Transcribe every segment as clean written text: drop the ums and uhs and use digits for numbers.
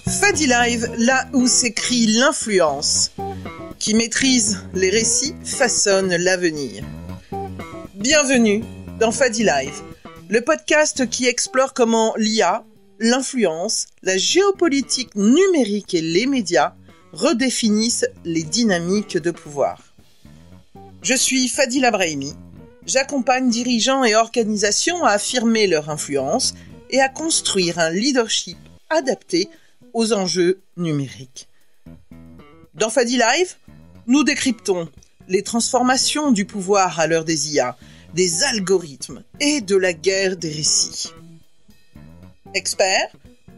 Fadi Live, là où s'écrit l'influence. Qui maîtrise les récits façonne l'avenir. Bienvenue dans Fadi Live, le podcast qui explore comment l'IA, l'influence, la géopolitique numérique et les médias redéfinissent les dynamiques de pouvoir. Je suis Fadila Brahimi. J'accompagne dirigeants et organisations à affirmer leur influence et à construire un leadership adapté aux enjeux numériques. Dans Fadi Live, nous décryptons les transformations du pouvoir à l'heure des IA, des algorithmes et de la guerre des récits. Experts,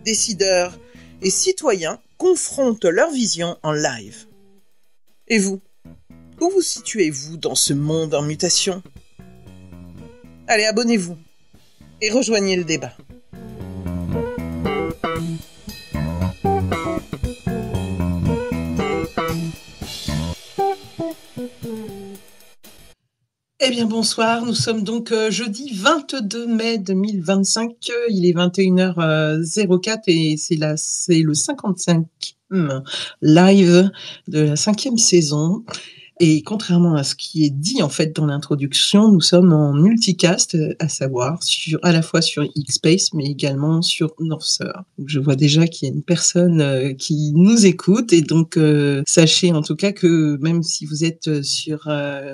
décideurs et citoyens confrontent leur vision en live. Et vous, où vous situez-vous dans ce monde en mutation ? Allez, abonnez-vous et rejoignez le débat. Eh bien bonsoir, nous sommes donc jeudi 22 mai 2025, il est 21h04 et c'est le 55e live de la 5e saison. Et contrairement à ce qui est dit en fait dans l'introduction, nous sommes en multicast, à savoir à la fois sur X-Space, mais également sur Northsur. Donc, je vois déjà qu'il y a une personne qui nous écoute, et donc sachez en tout cas que même si vous êtes sur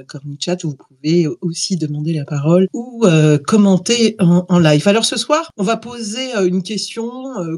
Cornichat, vous pouvez aussi demander la parole ou commenter en live. Alors ce soir, on va poser une question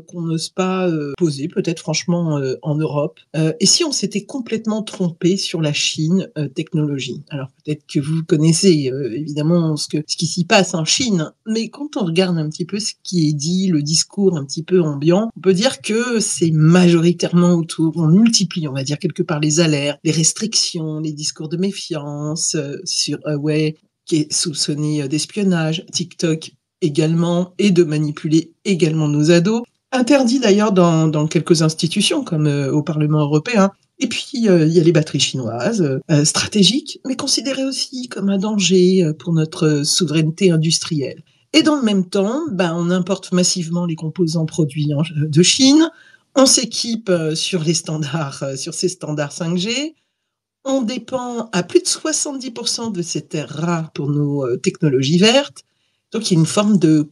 qu'on n'ose pas poser, peut-être franchement en Europe. Et si on s'était complètement trompé sur la Chine technologie. Alors peut-être que vous connaissez évidemment ce qui s'y passe en Chine, mais quand on regarde un petit peu ce qui est dit, le discours un petit peu ambiant, on peut dire que c'est majoritairement autour, on multiplie, on va dire quelque part les alertes, les restrictions, les discours de méfiance sur Huawei qui est soupçonné d'espionnage, TikTok également, et de manipuler également nos ados. Interdit d'ailleurs dans quelques institutions comme au Parlement européen. Et puis, il y a les batteries chinoises, stratégiques, mais considérées aussi comme un danger pour notre souveraineté industrielle. Et dans le même temps, on importe massivement les composants produits de Chine, on s'équipe sur ces standards 5G, on dépend à plus de 70% de ces terres rares pour nos technologies vertes. Donc, il y a une forme de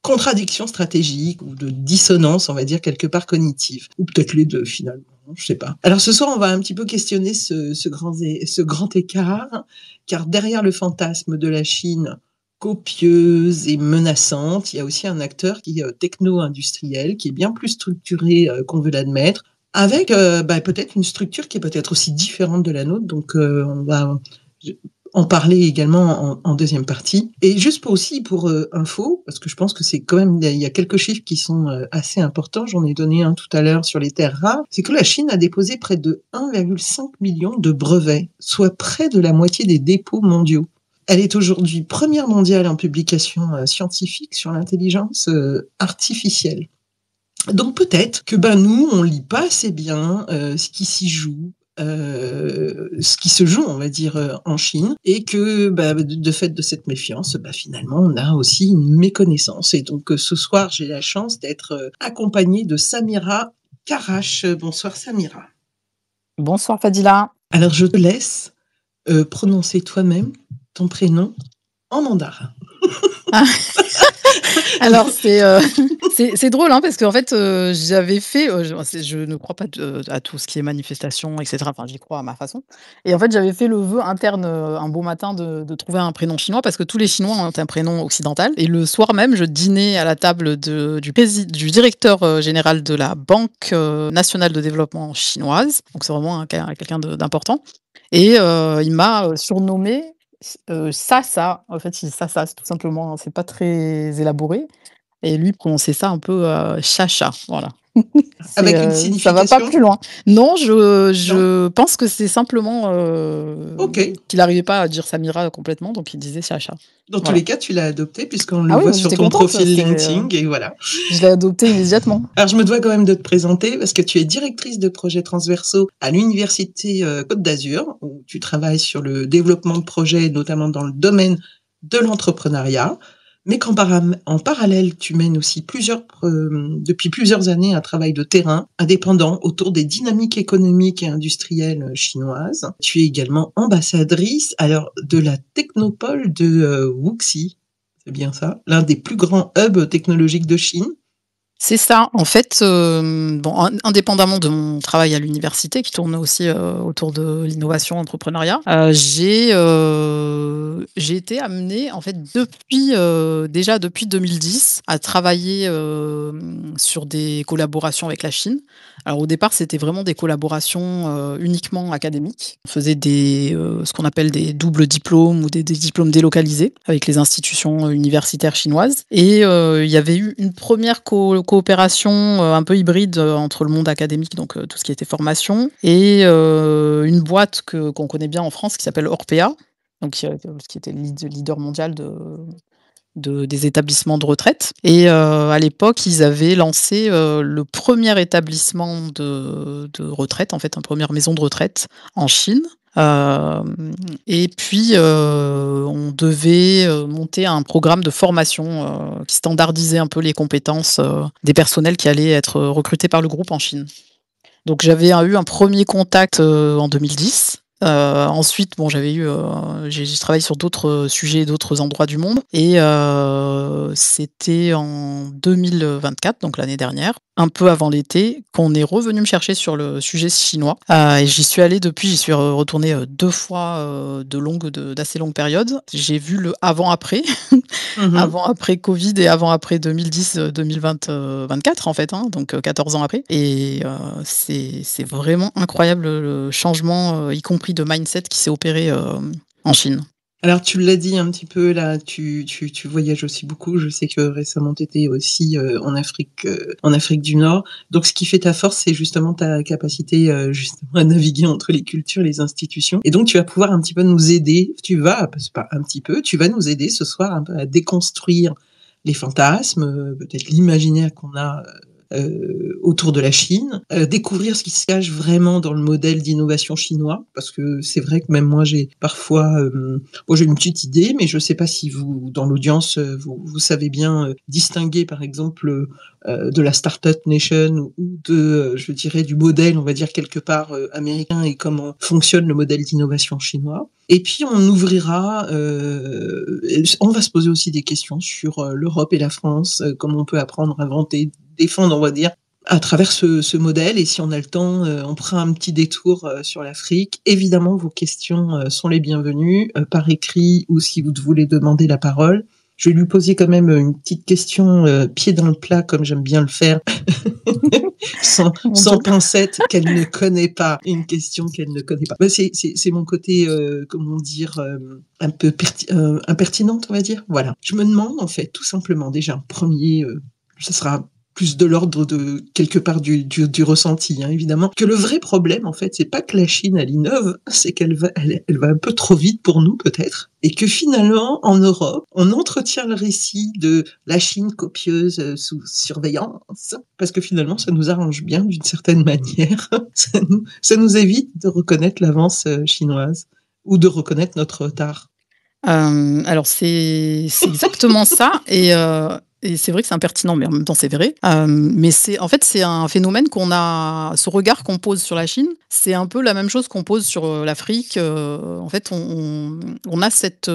contradiction stratégique ou de dissonance, on va dire, quelque part cognitive. Ou peut-être les deux, finalement. Je sais pas. Alors ce soir, on va un petit peu questionner ce grand écart, car derrière le fantasme de la Chine copieuse et menaçante, il y a aussi un acteur qui est techno-industriel, qui est bien plus structuré qu'on veut l'admettre, avec peut-être une structure qui est peut-être aussi différente de la nôtre. Donc on va en parler également en deuxième partie. Et juste pour info, parce que je pense que c'est quand même, il y a quelques chiffres qui sont assez importants, j'en ai donné un tout à l'heure sur les terres rares, c'est que la Chine a déposé près de 1,5 million de brevets, soit près de la moitié des dépôts mondiaux. Elle est aujourd'hui première mondiale en publication scientifique sur l'intelligence artificielle. Donc peut-être que nous, on lit pas assez bien ce qui s'y joue, ce qui se joue, on va dire, en Chine, et que de fait de cette méfiance, finalement, on a aussi une méconnaissance. Et donc ce soir, j'ai la chance d'être accompagnée de Samira Karache. Bonsoir Samira. Bonsoir Fadila. Alors je te laisse prononcer toi-même ton prénom en mandarin. Alors c'est drôle parce qu'en fait j'avais fait je ne crois pas à tout ce qui est manifestation, etc. Enfin j'y crois à ma façon, et en fait j'avais fait le vœu interne un beau matin de trouver un prénom chinois, parce que tous les Chinois ont un prénom occidental, et le soir même je dînais à la table du directeur général de la Banque nationale de développement chinoise, donc c'est vraiment quelqu'un d'important, et il m'a surnommé Sasa. En fait, Sasa, c'est tout simplement, c'est pas très élaboré. Et lui prononçait ça un peu chacha, voilà. Avec une signification. Ça va pas plus loin. Non, je pense que c'est simplement qu'il n'arrivait pas à dire Samira complètement, donc il disait chacha. Dans tous les cas, tu l'as adopté, puisqu'on le voit sur ton profil LinkedIn, et voilà. Je l'ai adopté immédiatement. Alors, je me dois quand même de te présenter, parce que tu es directrice de projets transversaux à l'Université Côte d'Azur, où tu travailles sur le développement de projets, notamment dans le domaine de l'entrepreneuriat. mais en parallèle, tu mènes aussi depuis plusieurs années un travail de terrain indépendant autour des dynamiques économiques et industrielles chinoises. Tu es également ambassadrice alors de la technopole de Wuxi, c'est bien ça, l'un des plus grands hubs technologiques de Chine. C'est ça. En fait, bon, indépendamment de mon travail à l'université qui tourne aussi, autour de l'innovation, entrepreneuriat, j'ai été amenée en fait déjà depuis 2010 à travailler, sur des collaborations avec la Chine. Alors au départ, c'était vraiment des collaborations, uniquement académiques. On faisait ce qu'on appelle des doubles diplômes ou des diplômes délocalisés avec les institutions universitaires chinoises et il y avait eu une première coopération, un peu hybride, entre le monde académique, donc tout ce qui était formation et une boîte qu'on connaît bien en France qui s'appelle Orpea, donc qui était le leader mondial des établissements de retraite et à l'époque, ils avaient lancé, le premier établissement de retraite, en fait, une première maison de retraite en Chine. Et puis, on devait, monter un programme de formation, qui standardisait un peu les compétences, des personnels qui allaient être recrutés par le groupe en Chine. Donc j'avais eu un premier contact, en 2010. Ensuite, bon, j'ai travaillé sur d'autres sujets, d'autres endroits du monde et c'était en 2024, donc l'année dernière, un peu avant l'été, qu'on est revenu me chercher sur le sujet chinois, et j'y suis allée depuis. J'y suis retournée, 2 fois, d'assez longues périodes. J'ai vu le avant-après. Mmh. Avant-après Covid et avant-après 2010, 24 en fait, hein, donc 14 ans après et c'est vraiment incroyable le changement, y compris de mindset qui s'est opéré, en Chine. Alors tu l'as dit un petit peu là, tu voyages aussi beaucoup. Je sais que récemment tu étais aussi, en Afrique du Nord. Donc ce qui fait ta force, c'est justement ta capacité, justement à naviguer entre les cultures, les institutions et donc tu vas pouvoir un petit peu nous aider. C'est pas un petit peu, tu vas nous aider ce soir un peu à déconstruire les fantasmes, peut-être l'imaginaire qu'on a, autour de la Chine, découvrir ce qui se cache vraiment dans le modèle d'innovation chinois, parce que c'est vrai que même moi j'ai parfois, bon j'ai une petite idée, mais je ne sais pas si vous, dans l'audience, vous savez bien distinguer par exemple de la Startup Nation ou je dirais, du modèle, on va dire quelque part américain et comment fonctionne le modèle d'innovation chinois. Et puis on ouvrira, on va se poser aussi des questions sur l'Europe et la France, comment on peut apprendre, inventer, défendre, on va dire, à travers ce modèle. Et si on a le temps, on prend un petit détour sur l'Afrique. Évidemment, vos questions sont les bienvenues, par écrit ou si vous voulez demander la parole. Je vais lui poser quand même une petite question pied dans le plat, comme j'aime bien le faire, sans pincette, qu'elle ne connaît pas, une question qu'elle ne connaît pas. C'est mon côté, comment dire, un peu impertinente, on va dire. Voilà. Je me demande, en fait, tout simplement, déjà, un premier, ça sera plus de l'ordre de quelque part du ressenti, hein, évidemment, que le vrai problème, en fait, c'est pas que la Chine, elle innove, c'est qu'elle va un peu trop vite pour nous, peut-être, et que finalement, en Europe, on entretient le récit de la Chine copieuse sous surveillance, parce que finalement, ça nous arrange bien d'une certaine manière. Ça nous évite de reconnaître l'avance chinoise ou de reconnaître notre retard. Alors c'est exactement ça et c'est vrai que c'est impertinent, mais en même temps c'est vrai. Mais c'est un phénomène ce regard qu'on pose sur la Chine, c'est un peu la même chose qu'on pose sur, l'Afrique. En fait, on a cette,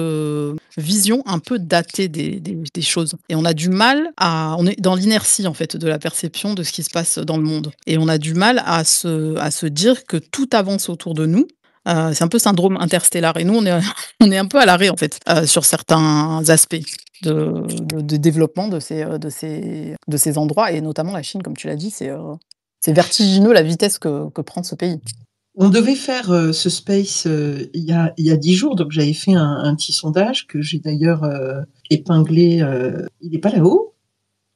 vision un peu datée des choses et on est dans l'inertie en fait de la perception de ce qui se passe dans le monde et on a du mal à se dire que tout avance autour de nous. C'est un peu syndrome interstellar et nous on est un peu à l'arrêt en fait, sur certains aspects de développement de ces endroits et notamment la Chine comme tu l'as dit, c'est vertigineux la vitesse que prend ce pays. On devait faire ce space il y a 10 jours, donc j'avais fait un petit sondage que j'ai d'ailleurs épinglé. Il n'est pas là-haut?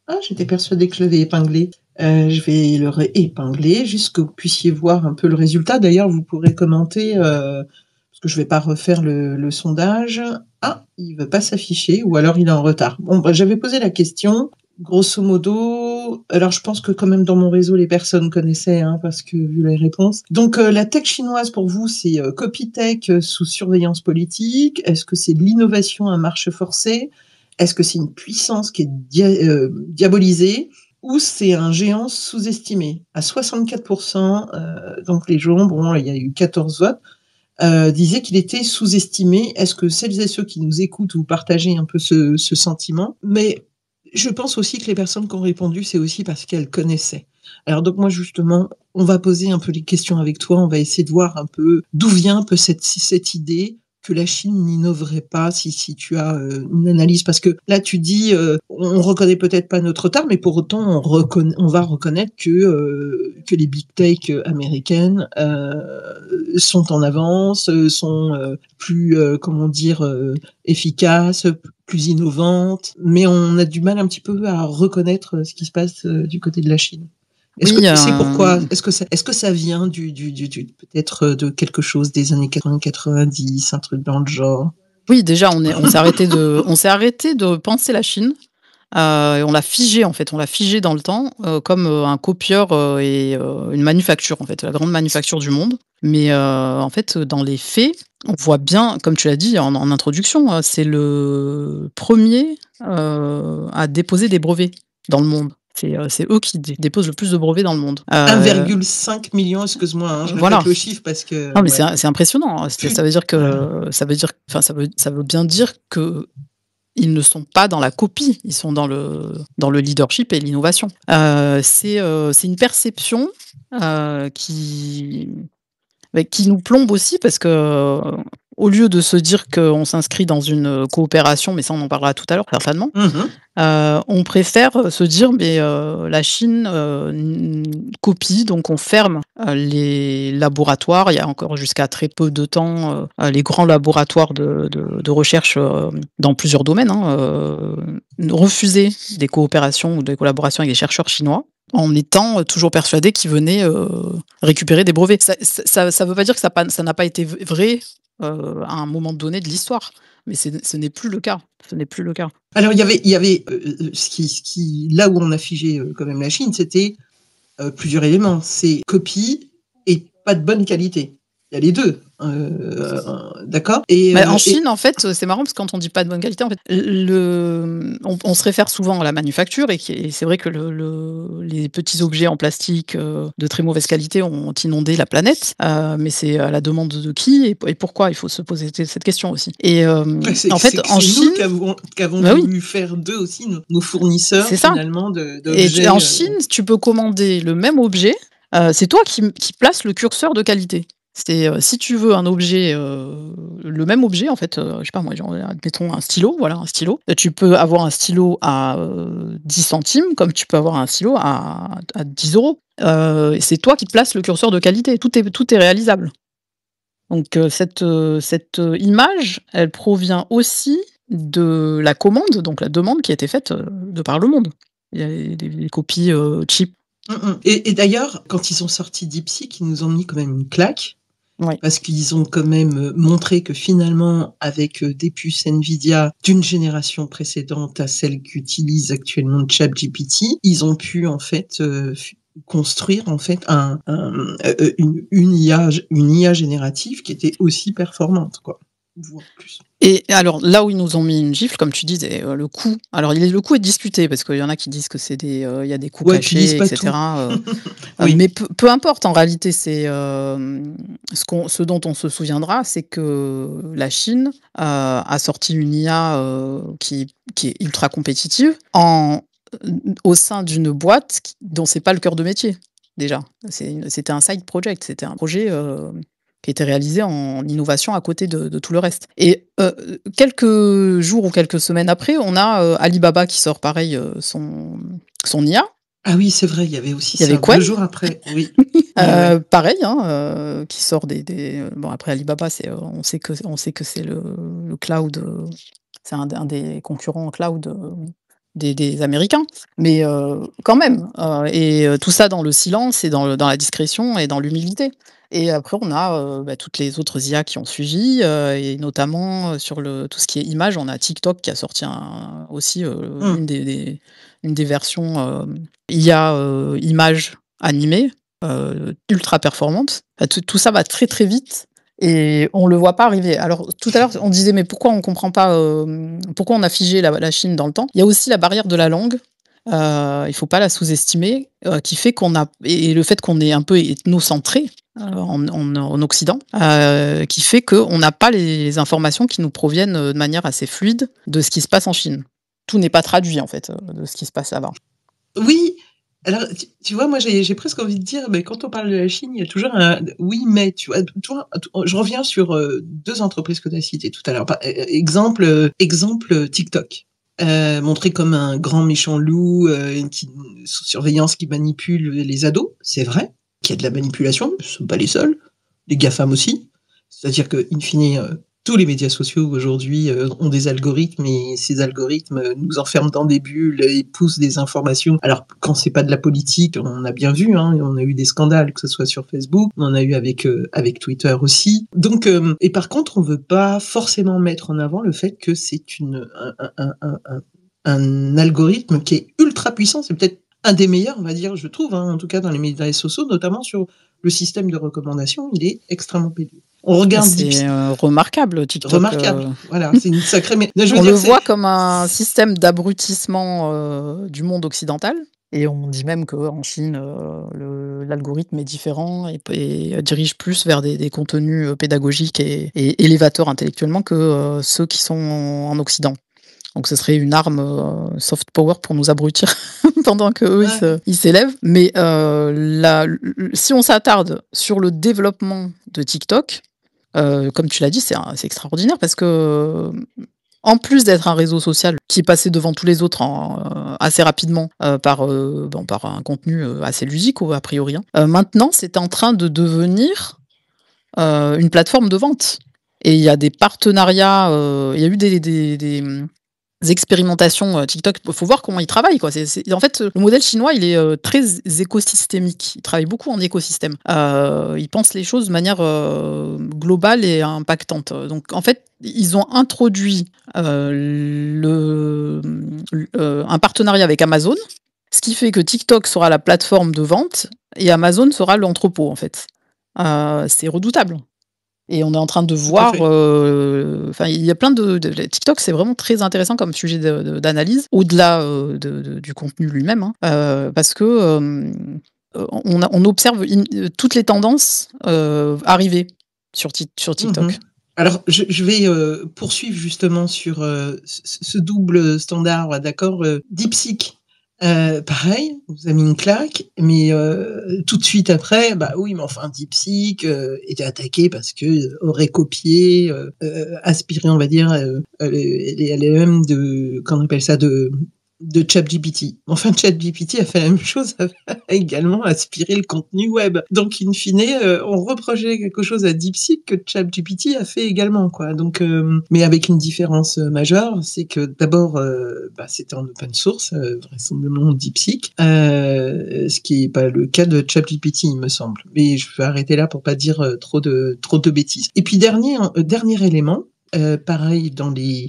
Ah, j'étais persuadée que je l'avais épinglé. Je vais le réépingler juste que vous puissiez voir un peu le résultat. D'ailleurs, vous pourrez commenter, parce que je ne vais pas refaire le sondage. Ah, il ne veut pas s'afficher, ou alors il est en retard. Bon, bah, j'avais posé la question. Grosso modo, alors je pense que quand même dans mon réseau, les personnes connaissaient, hein, parce que vu les réponses. Donc la tech chinoise pour vous, c'est copy tech sous surveillance politique. Est-ce que c'est de l'innovation à marche forcée? est-ce que c'est une puissance qui est diabolisée ou c'est un géant sous-estimé? À 64%, donc les gens, bon, il y a eu 14 votes, disaient qu'il était sous-estimé. Est-ce que celles et ceux qui nous écoutent, vous partagez un peu ce sentiment? Mais je pense aussi que les personnes qui ont répondu, c'est aussi parce qu'elles connaissaient. Alors donc moi justement, on va poser un peu les questions avec toi, on va essayer de voir un peu d'où vient un peu cette idée que la Chine n'innoverait pas, si tu as une analyse, parce que là tu dis on reconnaît peut-être pas notre retard, mais pour autant on va reconnaître que les big tech américaines sont en avance, sont plus comment dire efficaces, plus innovantes, mais on a du mal un petit peu à reconnaître ce qui se passe du côté de la Chine. Est-ce que Oui, tu sais pourquoi? Est-ce que ça vient peut-être de quelque chose des années 80-90, un truc dans le genre? oui, déjà on s'est arrêté de penser la Chine, et on l'a figée en fait, on l'a figée dans le temps, comme, un copieur, et une manufacture en fait, la grande manufacture du monde. Mais, en fait, dans les faits, on voit bien, comme tu l'as dit en introduction, c'est le premier à déposer des brevets dans le monde. C'est eux qui déposent le plus de brevets dans le monde. 1,5 million, excuse-moi, hein, je Voilà. répète le chiffre parce que Non, mais ouais. c'est impressionnant, hein. Ça veut dire Voilà. que enfin ça veut bien dire qu'ils ne sont pas dans la copie, ils sont dans le leadership et l'innovation. C'est une perception, qui qui nous plombe aussi parce que, au lieu de se dire qu'on s'inscrit dans une coopération, mais ça on en parlera tout à l'heure certainement, Mhm. on préfère se dire: «Mais, la Chine, copie, donc on ferme, les laboratoires». Il y a encore jusqu'à très peu de temps, les grands laboratoires de recherche, dans plusieurs domaines, hein, refusaient des coopérations ou des collaborations avec des chercheurs chinois, en étant toujours persuadés qu'ils venaient, récupérer des brevets. Ça veut pas dire que ça n'a pas été vrai, à un moment donné de l'histoire, mais ce n'est plus le cas. Ce n'est plus le cas. Alors il y avait là où on a figé quand même la Chine, c'était plusieurs éléments. C'est copie et pas de bonne qualité. Il y a les deux, d'accord. Bah, en Chine, en fait, c'est marrant parce que quand on dit pas de bonne qualité, en fait, on se réfère souvent à la manufacture et c'est vrai que les petits objets en plastique, de très mauvaise qualité ont inondé la planète, mais c'est à la demande de qui et pourquoi? Il faut se poser cette question aussi en fait, en c'est nous Chine qu'avons bah, oui, voulu faire d'eux aussi nos fournisseurs c'est ça. finalement Et d'objets. en Chine, tu peux commander le même objet, c'est toi qui place le curseur de qualité. C'est, si tu veux un objet, le même objet en fait, je sais pas moi, genre, admettons un stylo, voilà, un stylo. Tu peux avoir un stylo à, 10 centimes comme tu peux avoir un stylo à 10 €. C'est toi qui places le curseur de qualité. Tout est réalisable. Donc, image, elle provient aussi de la commande, donc la demande qui a été faite, de par le monde. Il y a des copies, cheap. Et d'ailleurs, quand ils ont sorti DeepSeek, ils nous ont mis quand même une claque. Ouais. Parce qu'ils ont quand même montré que finalement, avec des puces Nvidia d'une génération précédente à celle qu'utilise actuellement ChatGPT, ils ont pu en fait construire en fait une IA générative qui était aussi performante, quoi, voire plus. Et alors là où ils nous ont mis une gifle, comme tu disais, le coût. Alors le coût est discuté parce qu'il y en a qui disent que il y a des coûts Ouais, puis ils disent cachés et pas tout. cetera, Oui. mais peu importe en réalité, ce dont on se souviendra, c'est que la Chine, a sorti une IA, qui est ultra compétitive au sein d'une boîte dont c'est pas le cœur de métier, déjà. C'était un side project, c'était un projet, qui était réalisé en innovation à côté de tout le reste. Et quelques jours ou quelques semaines après, on a, Alibaba qui sort pareil, son IA. Ah oui, c'est vrai, il y avait aussi Il y avait ça. Qwen, 2 jours après, oui. Ouais, ouais. pareil, hein, qui sort bon après Alibaba, on sait que c'est le cloud, c'est un des concurrents en cloud, des Américains. Mais, quand même, tout ça dans le silence et dans la discrétion et dans l'humilité. Et après on a, toutes les autres IA qui ont suivi, et notamment, sur tout ce qui est image, on a TikTok qui a sorti aussi, Mmh. une des versions, IA, images animées, ultra performantes. Tout ça va très, très vite et on le voit pas arriver. Alors tout à l'heure, on disait: «Mais pourquoi on comprend pas, pourquoi on a figé la Chine dans le temps?» Il y a aussi la barrière de la langue, il faut pas la sous-estimer, qui fait qu'on a et le fait qu'on est un peu ethnocentré, en Occident, qui fait qu'on n'a pas les informations qui nous proviennent, de manière assez fluide de ce qui se passe en Chine. Tout n'est pas traduit en fait, de ce qui se passe là-bas. Oui, alors tu vois, moi j'ai presque envie de dire, mais quand on parle de la Chine, il y a toujours un oui, mais tu vois, je reviens sur, 2 entreprises que tu as citées tout à l'heure. Exemple, TikTok. Montré comme un grand méchant loup, sous surveillance qui manipule les ados, c'est vrai qu'il y a de la manipulation, ce ne sont pas les seuls, les GAFAM aussi. C'est-à-dire qu'in fine, tous les médias sociaux aujourd'hui ont des algorithmes et ces algorithmes nous enferment dans des bulles et poussent des informations. Alors quand c'est pas de la politique, on a bien vu, hein, on a eu des scandales, que ce soit sur Facebook, on en a eu avec Twitter aussi. Donc et par contre, on veut pas forcément mettre en avant le fait que c'est un algorithme qui est ultra puissant. C'est peut-être un des meilleurs, on va dire, je trouve, hein, en tout cas dans les médias sociaux, notamment sur le système de recommandation, il est extrêmement pénible. On regarde C'est, remarquable TikTok, remarquable. Voilà, c'est une sacrée. Je veux on dire, le voit comme un système d'abrutissement, du monde occidental et on dit même qu'en Chine, l'algorithme est différent et dirige plus vers des contenus, pédagogiques et élévateurs intellectuellement que, ceux qui sont en Occident. Donc ce serait une arme, soft power pour nous abrutir pendant qu'eux, ils s'élèvent. Mais, si on s'attarde sur le développement de TikTok, comme tu l'as dit, c'est extraordinaire parce que, en plus d'être un réseau social qui est passé devant tous les autres assez rapidement, par un contenu, assez ludique a priori, hein. Maintenant, c'est en train de devenir, une plateforme de vente et il y a des partenariats, il y a eu des expérimentations, TikTok. Il faut voir comment ils travaillent, quoi. En fait, le modèle chinois, il est, très écosystémique. Il travaille beaucoup en écosystème. Il pense les choses de manière, globale et impactante. Donc en fait, ils ont introduit, un partenariat avec Amazon, ce qui fait que TikTok sera la plateforme de vente et Amazon sera l'entrepôt, en fait. C'est redoutable. Et on est en train de tout à voir, fait. enfin, il y a plein de TikTok, c'est vraiment très intéressant comme sujet d'analyse, au-delà, du contenu lui-même, hein, parce que, on observe toutes les tendances, arriver sur TikTok. Alors, je vais poursuivre justement sur ce double standard, d'accord. DeepSeek, pareil, on vous a mis une claque, mais tout de suite après, bah oui, mais enfin, DeepSeek était attaqué parce que aurait copié, aspiré, on va dire, les LLM qu'on appelle ça, de ChatGPT. Enfin, ChatGPT a fait la même chose, a également aspiré le contenu web. Donc, in fine, on reprochait quelque chose à DeepSeek que ChatGPT a fait également, quoi. Donc, mais avec une différence majeure, c'est que d'abord, c'était en open source, vraisemblablement DeepSeek, ce qui est pas le cas de ChatGPT, il me semble. Mais je vais arrêter là pour pas dire trop de bêtises. Et puis dernier élément. Pareil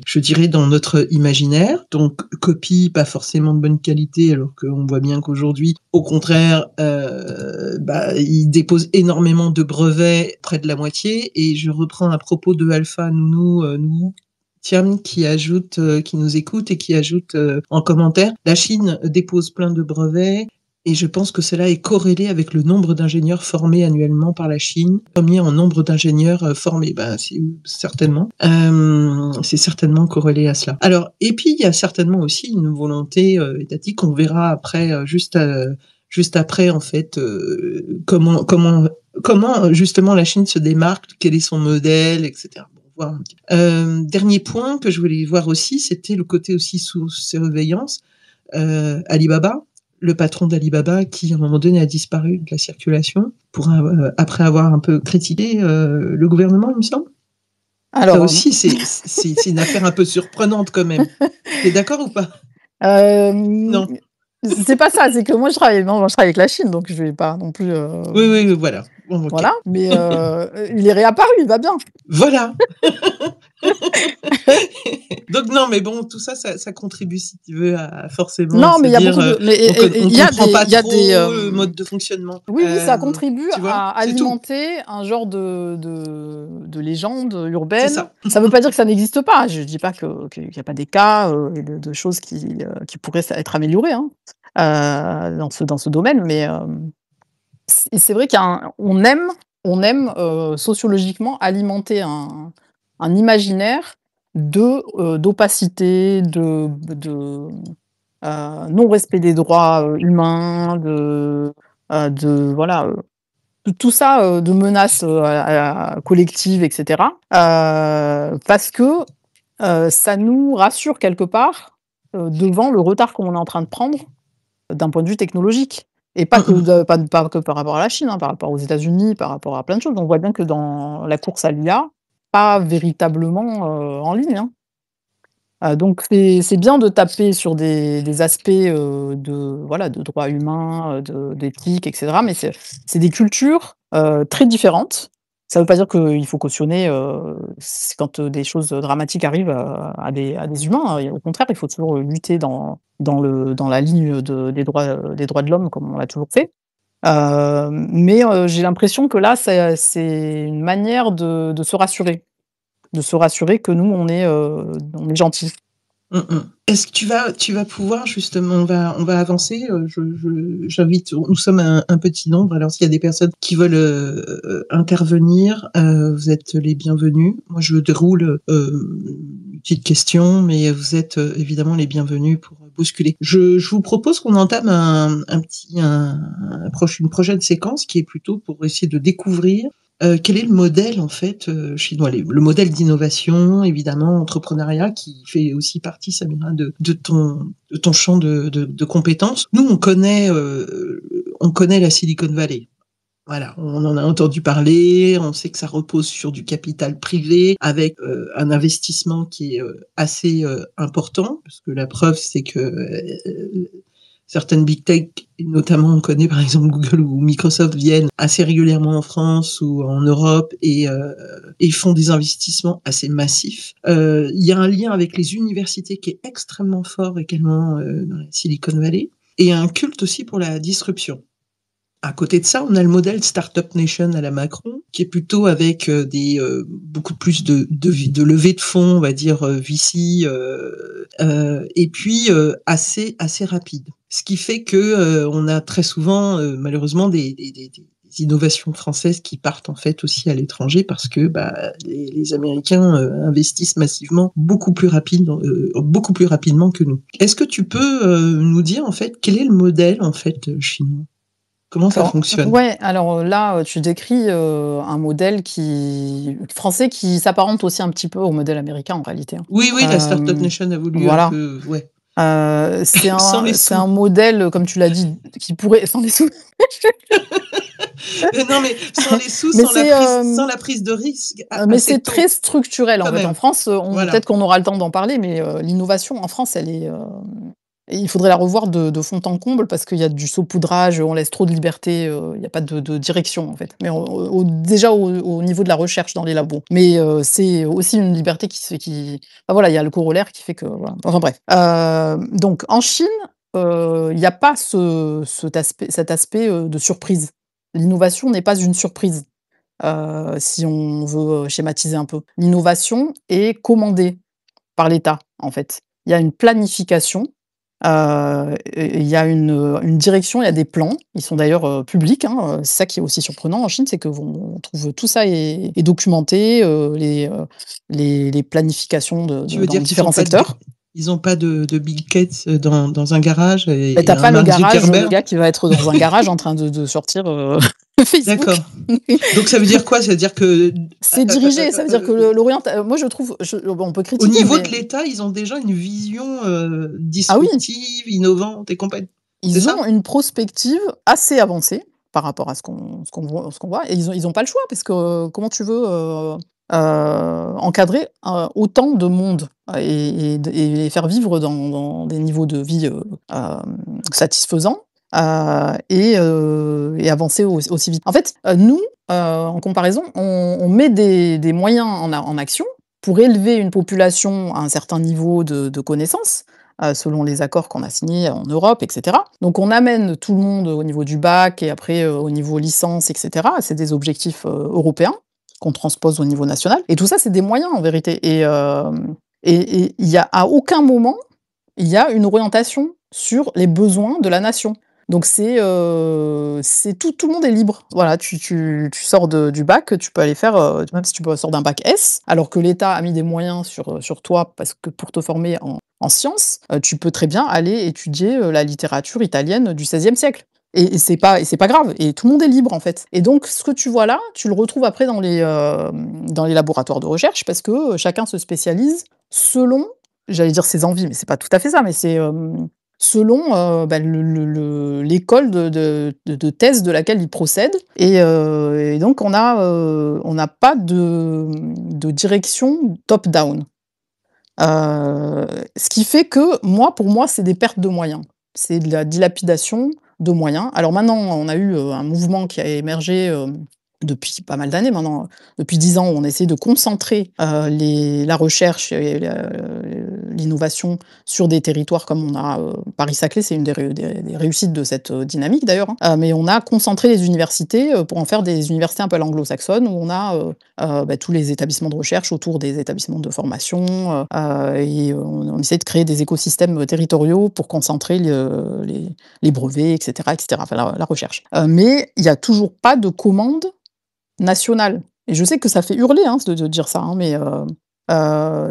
je dirais dans notre imaginaire, donc copie pas forcément de bonne qualité, alors qu'on voit bien qu'aujourd'hui, au contraire, ils déposent énormément de brevets, près de la moitié, et je reprends un propos de Alpha Nounou Tiam qui nous écoute et qui ajoute en commentaire, la Chine dépose plein de brevets. Et je pense que cela est corrélé avec le nombre d'ingénieurs formés annuellement par la Chine. Premier en nombre d'ingénieurs formés, certainement. C'est certainement corrélé à cela. Alors, et puis il y a certainement aussi une volonté étatique. On verra après, juste après, en fait, comment justement la Chine se démarque, quel est son modèle, etc. Bon, voilà. Dernier point que je voulais voir aussi, c'était le côté aussi sous surveillance. Alibaba. Le patron d'Alibaba qui, à un moment donné, a disparu de la circulation après avoir un peu critiqué le gouvernement, il me semble. Alors, ça aussi, c'est une affaire un peu surprenante quand même. T'es d'accord ou pas? Non. c'est pas ça, c'est que moi je travaille avec la Chine, donc je vais pas non plus. Oui, voilà. Bon, OK. voilà, mais il est réapparu, il va bien. Voilà. Donc non, mais bon, tout ça, ça contribue, si tu veux, à forcément à Non, se mais il y a dire, beaucoup de mais on il y a comprend des pas il y a des, trop le mode de fonctionnement. oui, oui, ça contribue Tu vois? à C'est tout. alimenter un genre de légende C'est urbaine. ça. Ça veut pas dire que ça n'existe pas. Je dis pas qu'il y a pas des cas, et de choses qui pourraient être améliorées, hein, dans ce domaine, mais c'est vrai qu'on aime sociologiquement alimenter un imaginaire d'opacité, non-respect des droits, humains, voilà, tout ça, de menaces, collectives et cetera, parce que, ça nous rassure quelque part, devant le retard qu'on est en train de prendre d'un point de vue technologique et Mmh mh. pas que par rapport à la Chine, hein, par rapport aux États-Unis, par rapport à plein de choses. On voit bien que dans la course à l'IA, pas véritablement, en ligne, hein. Donc c'est bien de taper sur des aspects, voilà, de droits humains, d'éthique et cetera, mais c'est des cultures, très différentes. Ça ne veut pas dire qu'il faut cautionner, c quand, des choses dramatiques arrivent, à des humains, hein, et au contraire, il faut toujours, lutter dans la ligne des droits de l'homme comme on l'a toujours fait. Mais j'ai l'impression que là, c'est une manière de se rassurer que nous, on est gentils. Mmh mh. Est-ce que tu vas pouvoir justement on va avancer, j'invite nous sommes un petit nombre, alors s'il y a des personnes qui veulent, intervenir, vous êtes les bienvenus. Moi, je déroule, une petite question, mais vous êtes, évidemment les bienvenus pour bousculer. Je vous propose qu'on entame une prochaine séquence qui est plutôt pour essayer de découvrir quel est le modèle en fait chinois, le modèle d'innovation, évidemment, entrepreneuriat qui fait aussi partie, Samira, de ton champ de compétences. Nous, on connaît la Silicon Valley. Voilà, on en a entendu parler, on sait que ça repose sur du capital privé avec un investissement qui est assez important, parce que la preuve, c'est que certaines big tech, notamment on connaît par exemple Google ou Microsoft, viennent assez régulièrement en France ou en Europe et font des investissements assez massifs. Il y a un lien avec les universités qui est extrêmement fort également dans la Silicon Valley et un culte aussi pour la disruption. À côté de ça, on a le modèle Startup Nation à la Macron, qui est plutôt avec beaucoup plus de levée de fonds, on va dire VC, et puis assez rapide. Ce qui fait que on a très souvent, malheureusement, des innovations françaises qui partent en fait aussi à l'étranger parce que les Américains investissent massivement beaucoup plus rapidement que nous. Est-ce que tu peux nous dire en fait quel est le modèle en fait chinois? Comment ça Alors, fonctionne? ouais, alors, là, tu décris, un modèle français qui s'apparente aussi un petit peu au modèle américain en réalité, hein. Oui, oui, la Startup Hem, Nation a voulu un voilà, peu, ouais, sans les c'est sous. un modèle, comme tu l'as dit, qui pourrait sans les sous, Non, mais sans les sous, mais c'est, sans la prise de risque mais assez c'est très tôt, structurel en quand fait. En même. France, on Voilà. peut-être qu'on aura le temps d'en parler, mais l'innovation en France, elle est, et il faudrait la revoir de fond en comble parce qu'il y a du saupoudrage, on laisse trop de liberté, il y a pas de direction en fait. Mais déjà au niveau de la recherche dans les labos. Mais c'est aussi une liberté enfin voilà, il y a le corollaire qui fait que voilà. Enfin bref. Donc en Chine, il y a pas cet aspect, de surprise. L'innovation n'est pas une surprise, si on veut, schématiser un peu. L'innovation est commandée par l'État, en fait. Il y a une planification, et il y a une direction, il y a des plans. Ils sont d'ailleurs, publics, hein, c'est ça qui est aussi surprenant en Chine, c'est qu'on trouve tout ça est documenté, les planifications Tu veux dans dire qu'ils ont différents pas secteurs. pas de Bill Gates dans un garage Mais et tu un pas le Mark garage, le Zuckerberg? gars qui va être dans un garage en train de sortir, Facebook. D'accord. Donc ça veut dire quoi? Ça veut dire que, C'est dirigé, ça veut dire que moi je trouve bon, on peut au critiquer, niveau de mais l'État, ils ont déjà une vision ah oui! disruptive, innovante et compagnie. C'est Ils ont ça? une prospective assez avancée par rapport à ce qu'on voit et ils ont pas le choix parce que, comment tu veux, encadrer, autant de monde et faire vivre dans des niveaux de vie, satisfaisants, et avancer aussi vite. En fait, nous, en comparaison, on met des moyens en action pour élever une population à un certain niveau de connaissances, selon les accords qu'on a signés en Europe et cetera. Donc on amène tout le monde au niveau du bac et après, au niveau licence et cetera. C'est des objectifs, européens qu'on transpose au niveau national et tout ça, c'est des moyens en vérité et il y a à aucun moment, il y a une orientation sur les besoins de la nation. Donc c'est tout le monde est libre. Voilà, tu sors du bac, tu peux aller faire, même si tu sors d'un bac S, alors que l'État a mis des moyens sur toi parce que pour te former en sciences, tu peux très bien aller étudier, la littérature italienne du XVIe siècle. C'est pas grave et tout le monde est libre, en fait. Et donc ce que tu vois là, tu le retrouves après dans les laboratoires de recherche parce que, chacun se spécialise selon, j'allais dire ses envies, mais c'est pas tout à fait ça, mais c'est, selon, bah, l'école de thèse de laquelle il procède et donc on n'a pas de direction top down. Ce qui fait que pour moi, c'est des pertes de moyens. C'est de la dilapidation de moyens. Alors maintenant, on a eu, un mouvement qui a émergé, depuis pas mal d'années maintenant, depuis 10 ans, où on essaie de concentrer, la recherche et l'innovation sur des territoires comme on a, Paris-Saclay, c'est une des réussites de cette, dynamique d'ailleurs, hein. Mais on a concentré les universités, pour en faire des universités un peu à l'anglo-saxonne, où on a, bah, tous les établissements de recherche autour des établissements de formation, et on essaie de créer des écosystèmes territoriaux pour concentrer les brevets, et cetera, enfin la recherche. Mais il y a toujours pas de commande nationale. Et je sais que ça fait hurler, hein, de dire ça, hein, mais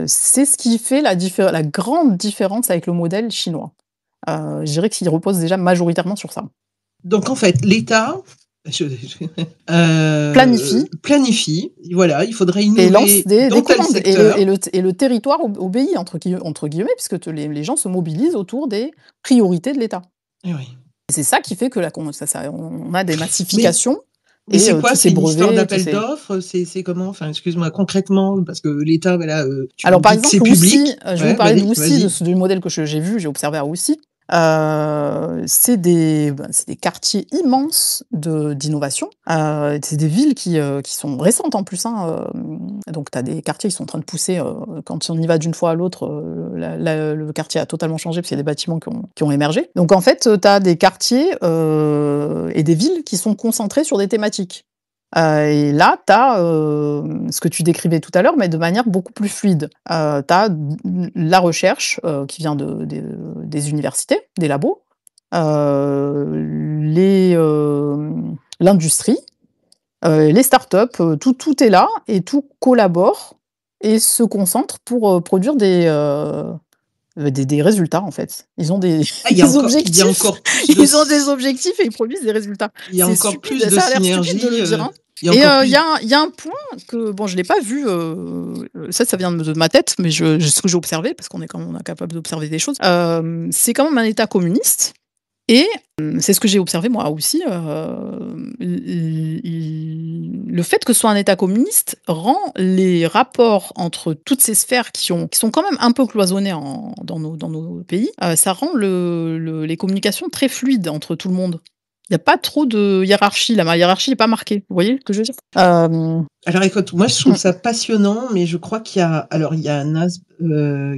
c'est ce qui fait la grande différence avec le modèle chinois. Je dirais qu'il repose déjà majoritairement sur ça. Donc en fait, l'État Planifie voilà, il faudrait et lance innover des dans tel commandes secteur. et le territoire obéit entre guillemets puisque les gens se mobilisent autour des priorités de l'État. Eh oui. Et c'est ça qui fait que on a des Mais massifications mais c'est quoi? tous C'est ces une histoire brevets, tous d'appel ces d'offres? C'est comment? Enfin, excuse-moi, concrètement, parce que l'État, voilà, tu Alors, me par dis que c'est exemple, Roussy, public. je vais vous Ouais, parler de vas-y, Roussy, vas-y. du modèle que j'ai observé à Roussy. C'est des quartiers immenses d'innovation. C'est des villes qui sont récentes en plus, hein, donc tu as des quartiers qui sont en train de pousser, quand on y va d'une fois à l'autre, le quartier a totalement changé parce qu'il y a des bâtiments qui ont émergé. Donc en fait, tu as des quartiers, et des villes qui sont concentrées sur des thématiques. Et là, tu as, ce que tu décrivais tout à l'heure, mais de manière beaucoup plus fluide. Tu as la recherche, qui vient des universités, des labos, l'industrie, les startups, tout est là et tout collabore et se concentre pour, produire des résultats, en fait. Ils ont des Ah, des il y a objectifs, encore plus de ils ont des objectifs et ils produisent des résultats. il y a C'est encore stupide, plus de ça a l'air stupide de le synergie, dire, hein. il y a Et encore il plus. y a un point que bon, je l'ai pas vu, ça vient de ma tête, mais ce que j'ai observé, parce qu'on est quand même on est capable d'observer des choses, c'est quand même un État communiste et c'est ce que j'ai observé moi aussi, le fait que ce soit un État communiste rend les rapports entre toutes ces sphères qui sont quand même un peu cloisonnées dans nos pays, ça rend les communications très fluides entre tout le monde. Il y a pas trop de hiérarchie, la hiérarchie n'est pas marquée. Vous voyez ce que je veux dire? Alors écoute, moi je trouve ça passionnant, mais je crois il y a Naz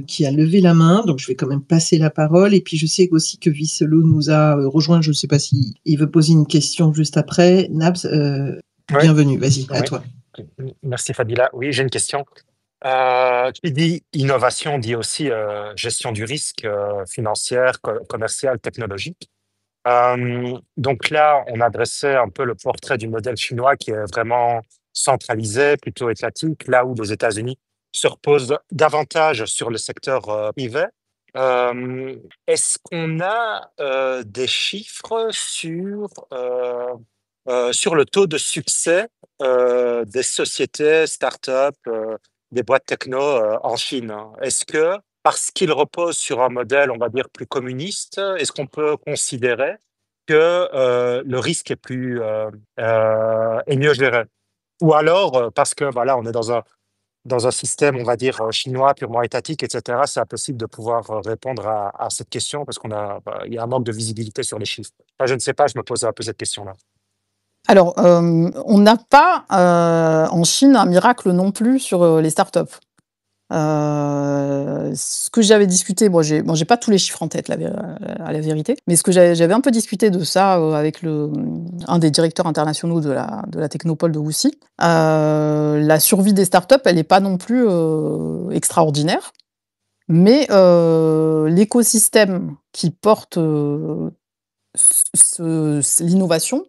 qui a levé la main, donc je vais quand même passer la parole. Et puis je sais aussi que Visselo nous a rejoint. Je ne sais pas si il veut poser une question juste après. Nabs, Oui, bienvenue. Vas-y, à oui. toi. Merci Fabila. Oui, j'ai une question. Qui dit innovation dit aussi gestion du risque financière, commerciale, technologique. Donc là, on a dressé un peu le portrait du modèle chinois qui est vraiment centralisé, plutôt étatique, là où les États-Unis se reposent davantage sur le secteur privé. Est-ce qu'on a des chiffres sur le taux de succès des sociétés, start-up, des boîtes techno en Chine, hein? Est-ce que, parce qu'ils reposent sur un modèle, on va dire, plus communiste, est-ce qu'on peut considérer que le risque est mieux géré? Ou alors, parce que voilà, on est dans un système, on va dire, chinois purement étatique, etc., c'est impossible de pouvoir répondre à cette question parce il y a un manque de visibilité sur les chiffres. Enfin, je ne sais pas, je me pose un peu cette question-là. Alors, on n'a pas, en Chine un miracle non plus sur, les startups. Ce que j'avais discuté, j'ai pas tous les chiffres en tête à la vérité, mais ce que j'avais un peu discuté de ça, avec un des directeurs internationaux de la technopole de Wuxi. La survie des startups, elle est pas non plus, extraordinaire, mais l'écosystème qui porte, l'innovation,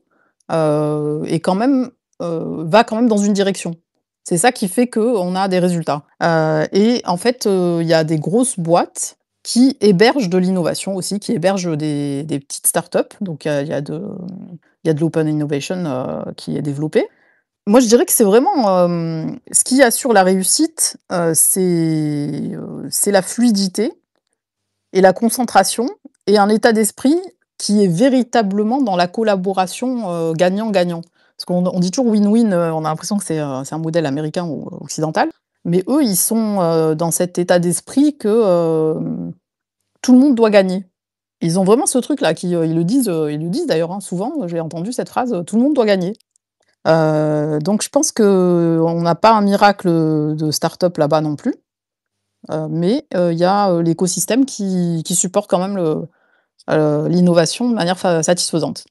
est quand même, va quand même dans une direction. C'est ça qui fait qu'on a des résultats. Et en fait, il y a des grosses boîtes qui hébergent de l'innovation aussi, qui hébergent des petites startups. Donc il y a de l'open innovation, qui est développé. Moi, je dirais que c'est vraiment, ce qui assure la réussite, c'est la fluidité et la concentration et un état d'esprit qui est véritablement dans la collaboration, gagnant-gagnant. Parce qu'on dit toujours win-win, on a l'impression que c'est un modèle américain ou occidental, mais eux, ils sont, dans cet état d'esprit que, tout le monde doit gagner. Ils ont vraiment ce truc-là ils le disent d'ailleurs, hein, souvent, j'ai entendu cette phrase, «Tout le monde doit gagner». Donc je pense qu'on n'a pas un miracle, de start-up là-bas non plus, mais il y a, l'écosystème qui supporte quand même l'innovation de manière satisfaisante.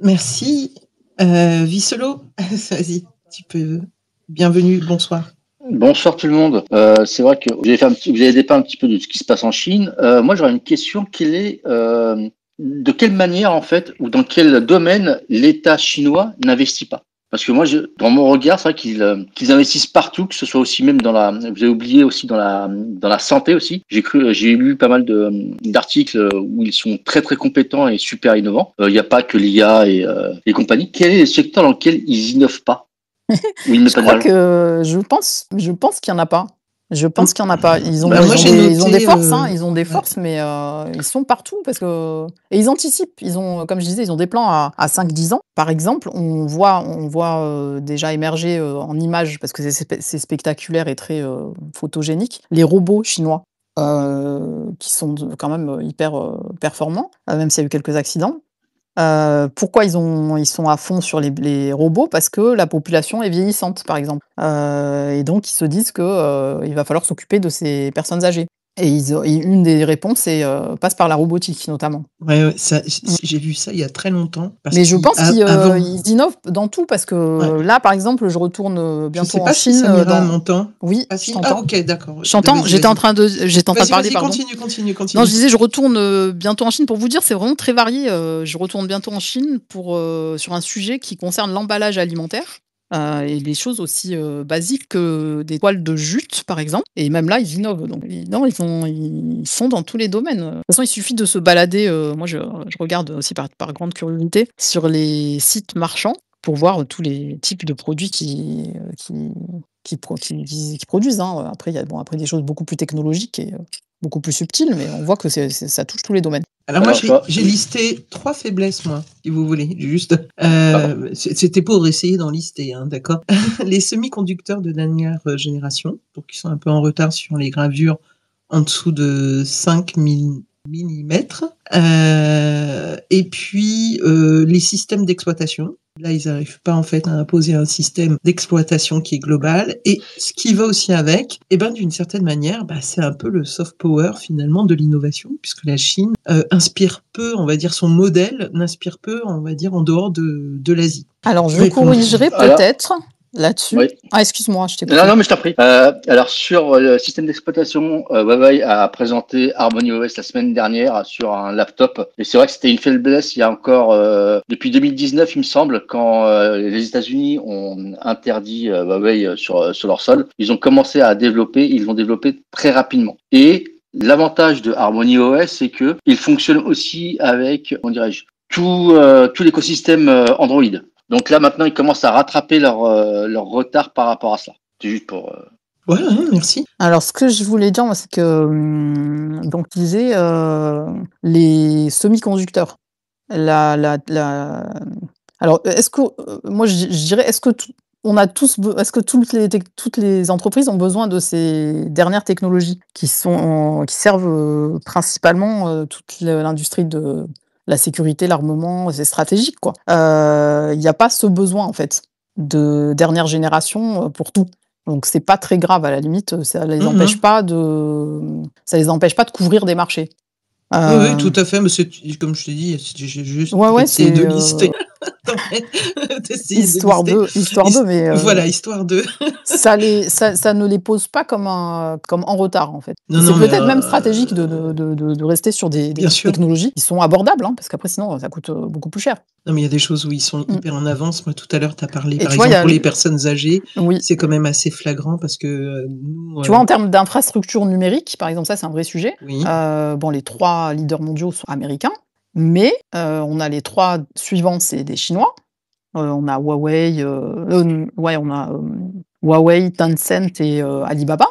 Merci. Visselo, vas-y, tu peux. Bienvenue, bonsoir. Bonsoir tout le monde. C'est vrai que vous avez dépeint un petit peu de ce qui se passe en Chine. Moi, j'aurais une question. De quelle manière, en fait, ou dans quel domaine l'État chinois n'investit pas? Parce que moi, dans mon regard, c'est vrai qu'ils investissent partout, que ce soit aussi même vous avez oublié aussi dans la santé aussi. J'ai lu pas mal d'articles où ils sont très très compétents et super innovants. Il n'y a pas que l'IA et compagnie. Quel est le secteur dans lequel ils innovent pas? Où ils mettent pas d'argent? Je pense qu'il y en a pas. Je pense qu'il y en a pas. Ils ont Bah, moi, j'ai ils ont des noté, forces, hein, ils ont des ouais. forces, mais ils sont partout et ils anticipent. Comme je disais, ils ont des plans à 5-10 ans. Par exemple, on voit, déjà émerger, en images, parce que c'est spectaculaire et très, photogénique, les robots chinois, qui sont quand même, hyper, performants, même s'il y a eu quelques accidents. Pourquoi ils sont à fond sur les robots? Parce que la population est vieillissante, par exemple. Et donc ils se disent que, il va falloir s'occuper de ces personnes âgées. Et une des réponses passe par la robotique, notamment. Ouais, ça, Mmh. j'ai vu ça il y a très longtemps. Parce Mais je pense qu'avant, qu'ils innovent dans tout parce que ouais. là, par exemple, je retourne, Je bientôt sais en pas si Chine, Samira dans m'entend. oui, Ah je si, ah t'entends. ok, d'accord. Je t'entends, Vas-y, j'étais en vas-y. train de parler, Vas-y, pardon. continue. Non, je disais, je retourne, bientôt en Chine. Pour vous dire, c'est vraiment très varié, je retourne bientôt en Chine sur un sujet qui concerne l'emballage alimentaire, et des choses aussi, basiques que des toiles de jute, par exemple. Et même là, ils innovent. Donc non, ils sont dans tous les domaines. De toute façon, il suffit de se balader, moi je regarde aussi par grande curiosité sur les sites marchands pour voir tous les types de produits qui produisent, hein. Après, il y a après des choses beaucoup plus technologiques et beaucoup plus subtiles, mais on voit que ça touche tous les domaines. Alors moi, Alors, tu vois, j'ai listé 3 faiblesses, moi, si vous voulez. Juste, pardon. c'était pour essayer d'en lister, hein, d'accord. Les semi-conducteurs de dernière génération, donc qui sont un peu en retard sur les gravures en dessous de 5 millimètres. Et puis les systèmes d'exploitation. Là, ils n'arrivent pas en fait à imposer un système d'exploitation qui est global. Et ce qui va aussi avec, eh ben, d'une certaine manière, bah, c'est un peu le soft power finalement de l'innovation, puisque la Chine inspire peu, on va dire, son modèle n'inspire peu, on va dire, en dehors de l'Asie. Alors, je Réponse. corrigerai Alors, peut-être là-dessus. oui. Ah, excuse-moi, je t'ai Non, coupé. non, mais je t'en prie. Alors, sur le système d'exploitation, Huawei a présenté HarmonyOS la semaine dernière sur un laptop. Et c'est vrai que c'était une faiblesse il y a encore, depuis 2019, il me semble, quand les États-Unis ont interdit Huawei sur leur sol. Ils ont commencé à développer, ils l'ont développé très rapidement. Et l'avantage de HarmonyOS, c'est que il fonctionne aussi avec, comment dirais-je, tout l'écosystème Android. Donc là, maintenant, ils commencent à rattraper leur retard par rapport à cela. C'est juste pour. Ouais, merci. Alors, ce que je voulais dire, moi, c'est que, donc, tu disais, les semi-conducteurs. Alors, est-ce que, moi, je dirais, est-ce que toutes les entreprises ont besoin de ces dernières technologies qui servent, principalement, toute l'industrie la sécurité, l'armement, c'est stratégique, quoi. Il y a pas ce besoin, en fait, de dernière génération, pour tout. Donc c'est pas très grave, à la limite, ça les empêche pas de couvrir des marchés. Oui, oui, tout Hem, à fait, mais comme je t'ai dit, j'ai juste ouais, ouais, essayé de c'est, lister. En fait, d'essayer de lister. histoire His d'eux, mais Voilà, histoire de ça ne les pose pas comme en retard, en fait. non, Et c'est non, mais peut-être même stratégique de rester sur des bien sûr. technologies qui sont abordables, hein, parce qu'après sinon, ça coûte, beaucoup plus cher. Non, mais il y a des choses où ils sont Mmh. hyper en avance. Moi, tout à l'heure, tu as parlé, Et par tu vois, il y exemple, a pour les personnes âgées, oui, c'est quand même assez flagrant parce que, nous, tu vois, en termes d'infrastructures numériques, par exemple, ça, c'est un vrai sujet. oui, Bon, les 3 leaders mondiaux sont américains, mais on a les 3 suivants, c'est des Chinois. On a Huawei, ouais, on a, Huawei, Tencent et Alibaba,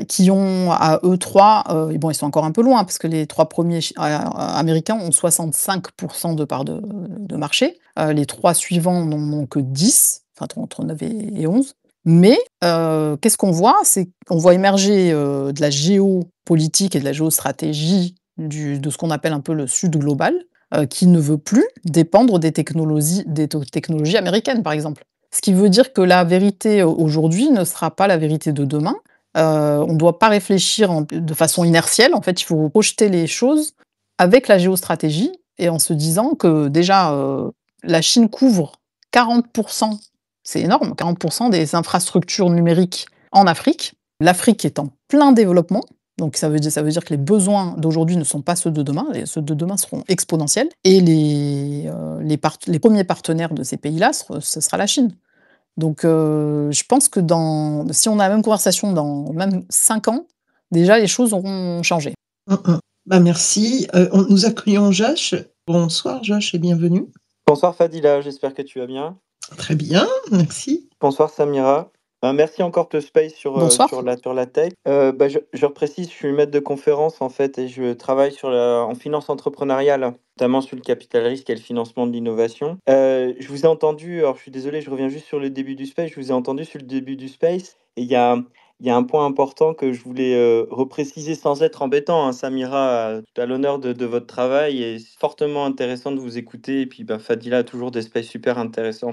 qui ont à eux 3, et bon, ils sont encore un peu loin parce que les 3 premiers américains ont 65 de part de marché. Les 3 suivants n'en ont que 10, enfin entre 9 et 11. Mais qu'est-ce qu'on voit? C'est qu'on voit émerger, de la géopolitique et de la géostratégie de ce qu'on appelle un peu le Sud global, qui ne veut plus dépendre des technologies américaines, par exemple. Ce qui veut dire que la vérité aujourd'hui ne sera pas la vérité de demain. On ne doit pas réfléchir de façon inertielle. En fait, il faut projeter les choses avec la géostratégie et en se disant que déjà, la Chine couvre 40, c'est énorme, 40 des infrastructures numériques en Afrique. L'Afrique est en plein développement. Donc ça veut dire que les besoins d'aujourd'hui ne sont pas ceux de demain, et ceux de demain seront exponentiels. Et les premiers partenaires de ces pays-là, ce sera la Chine. Donc je pense que si on a la même conversation dans même 5 ans, déjà les choses auront changé. Bah, merci. Nous accueillons Josh. Bonsoir Josh et bienvenue. Bonsoir Fadila, j'espère que tu vas bien. Très bien, merci. Bonsoir Samira. Merci encore de Space Bonsoir. sur la tech. Je reprécise, je suis maître de conférence en fait et je travaille en finance entrepreneuriale, notamment sur le capital risque et le financement de l'innovation. Je vous ai entendu, alors je suis désolé, je reviens juste sur le début du Space, je vous ai entendu sur le début du Space et il y a un point important que je voulais repréciser sans être embêtant, hein. Samira, tout à l'honneur de votre travail et c'est fortement intéressant de vous écouter. Et puis Fadila a toujours des Spaces super intéressants.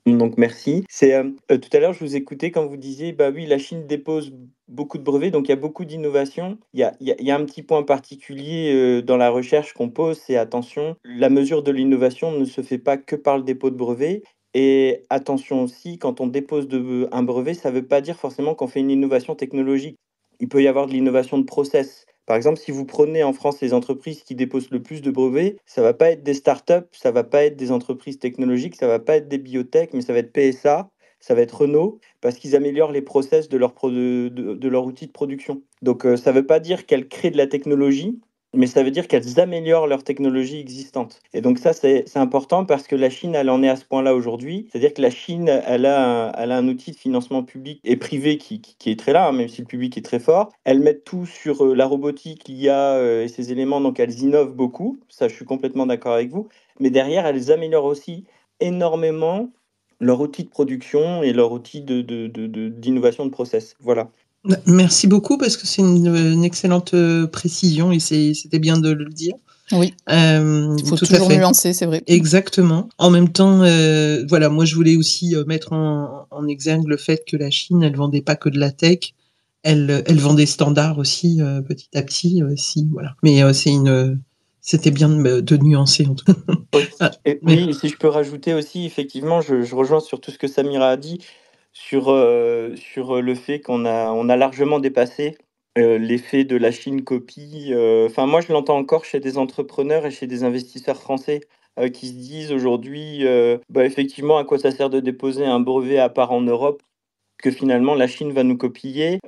Donc merci. Tout à l'heure, je vous écoutais quand vous disiez, bah oui, la Chine dépose beaucoup de brevets, donc il y a beaucoup d'innovations. Il y a un petit point particulier dans la recherche qu'on pose, c'est attention, la mesure de l'innovation ne se fait pas que par le dépôt de brevets. Et attention aussi, quand on dépose un brevet, ça ne veut pas dire forcément qu'on fait une innovation technologique. Il peut y avoir de l'innovation de process. Par exemple, si vous prenez en France les entreprises qui déposent le plus de brevets, ça va pas être des startups, ça va pas être des entreprises technologiques, ça va pas être des biotech, mais ça va être PSA, ça va être Renault, parce qu'ils améliorent les process de leur outil de production. Donc, ça veut pas dire qu'elles créent de la technologie, mais ça veut dire qu'elles améliorent leur technologie existante. Et donc ça, c'est important parce que la Chine, elle en est à ce point-là aujourd'hui. C'est-à-dire que la Chine, elle a un outil de financement public et privé qui est très là, hein, même si le public est très fort. Elles mettent tout sur la robotique, l'IA et ces éléments, donc elles innovent beaucoup. Ça, je suis complètement d'accord avec vous. Mais derrière, elles améliorent aussi énormément leur outil de production et leur outil d'innovation de process. Voilà. Merci beaucoup parce que c'est une excellente précision et c'était bien de le dire. Oui, il faut Tout à toujours fait. nuancer, c'est vrai. Exactement. En même temps, voilà, moi je voulais aussi mettre en exergue le fait que la Chine, elle vendait pas que de la tech, elle vend des standards aussi petit à petit aussi, voilà. Mais c'était bien de nuancer en tout cas. Oui, Ah, mais oui, et si je peux rajouter aussi, effectivement, je rejoins sur tout ce que Samira a dit, sur le fait on a largement dépassé l'effet de la Chine copie. Enfin, moi, je l'entends encore chez des entrepreneurs et chez des investisseurs français qui se disent aujourd'hui, bah, effectivement, à quoi ça sert de déposer un brevet à part en Europe, que finalement la Chine va nous copier.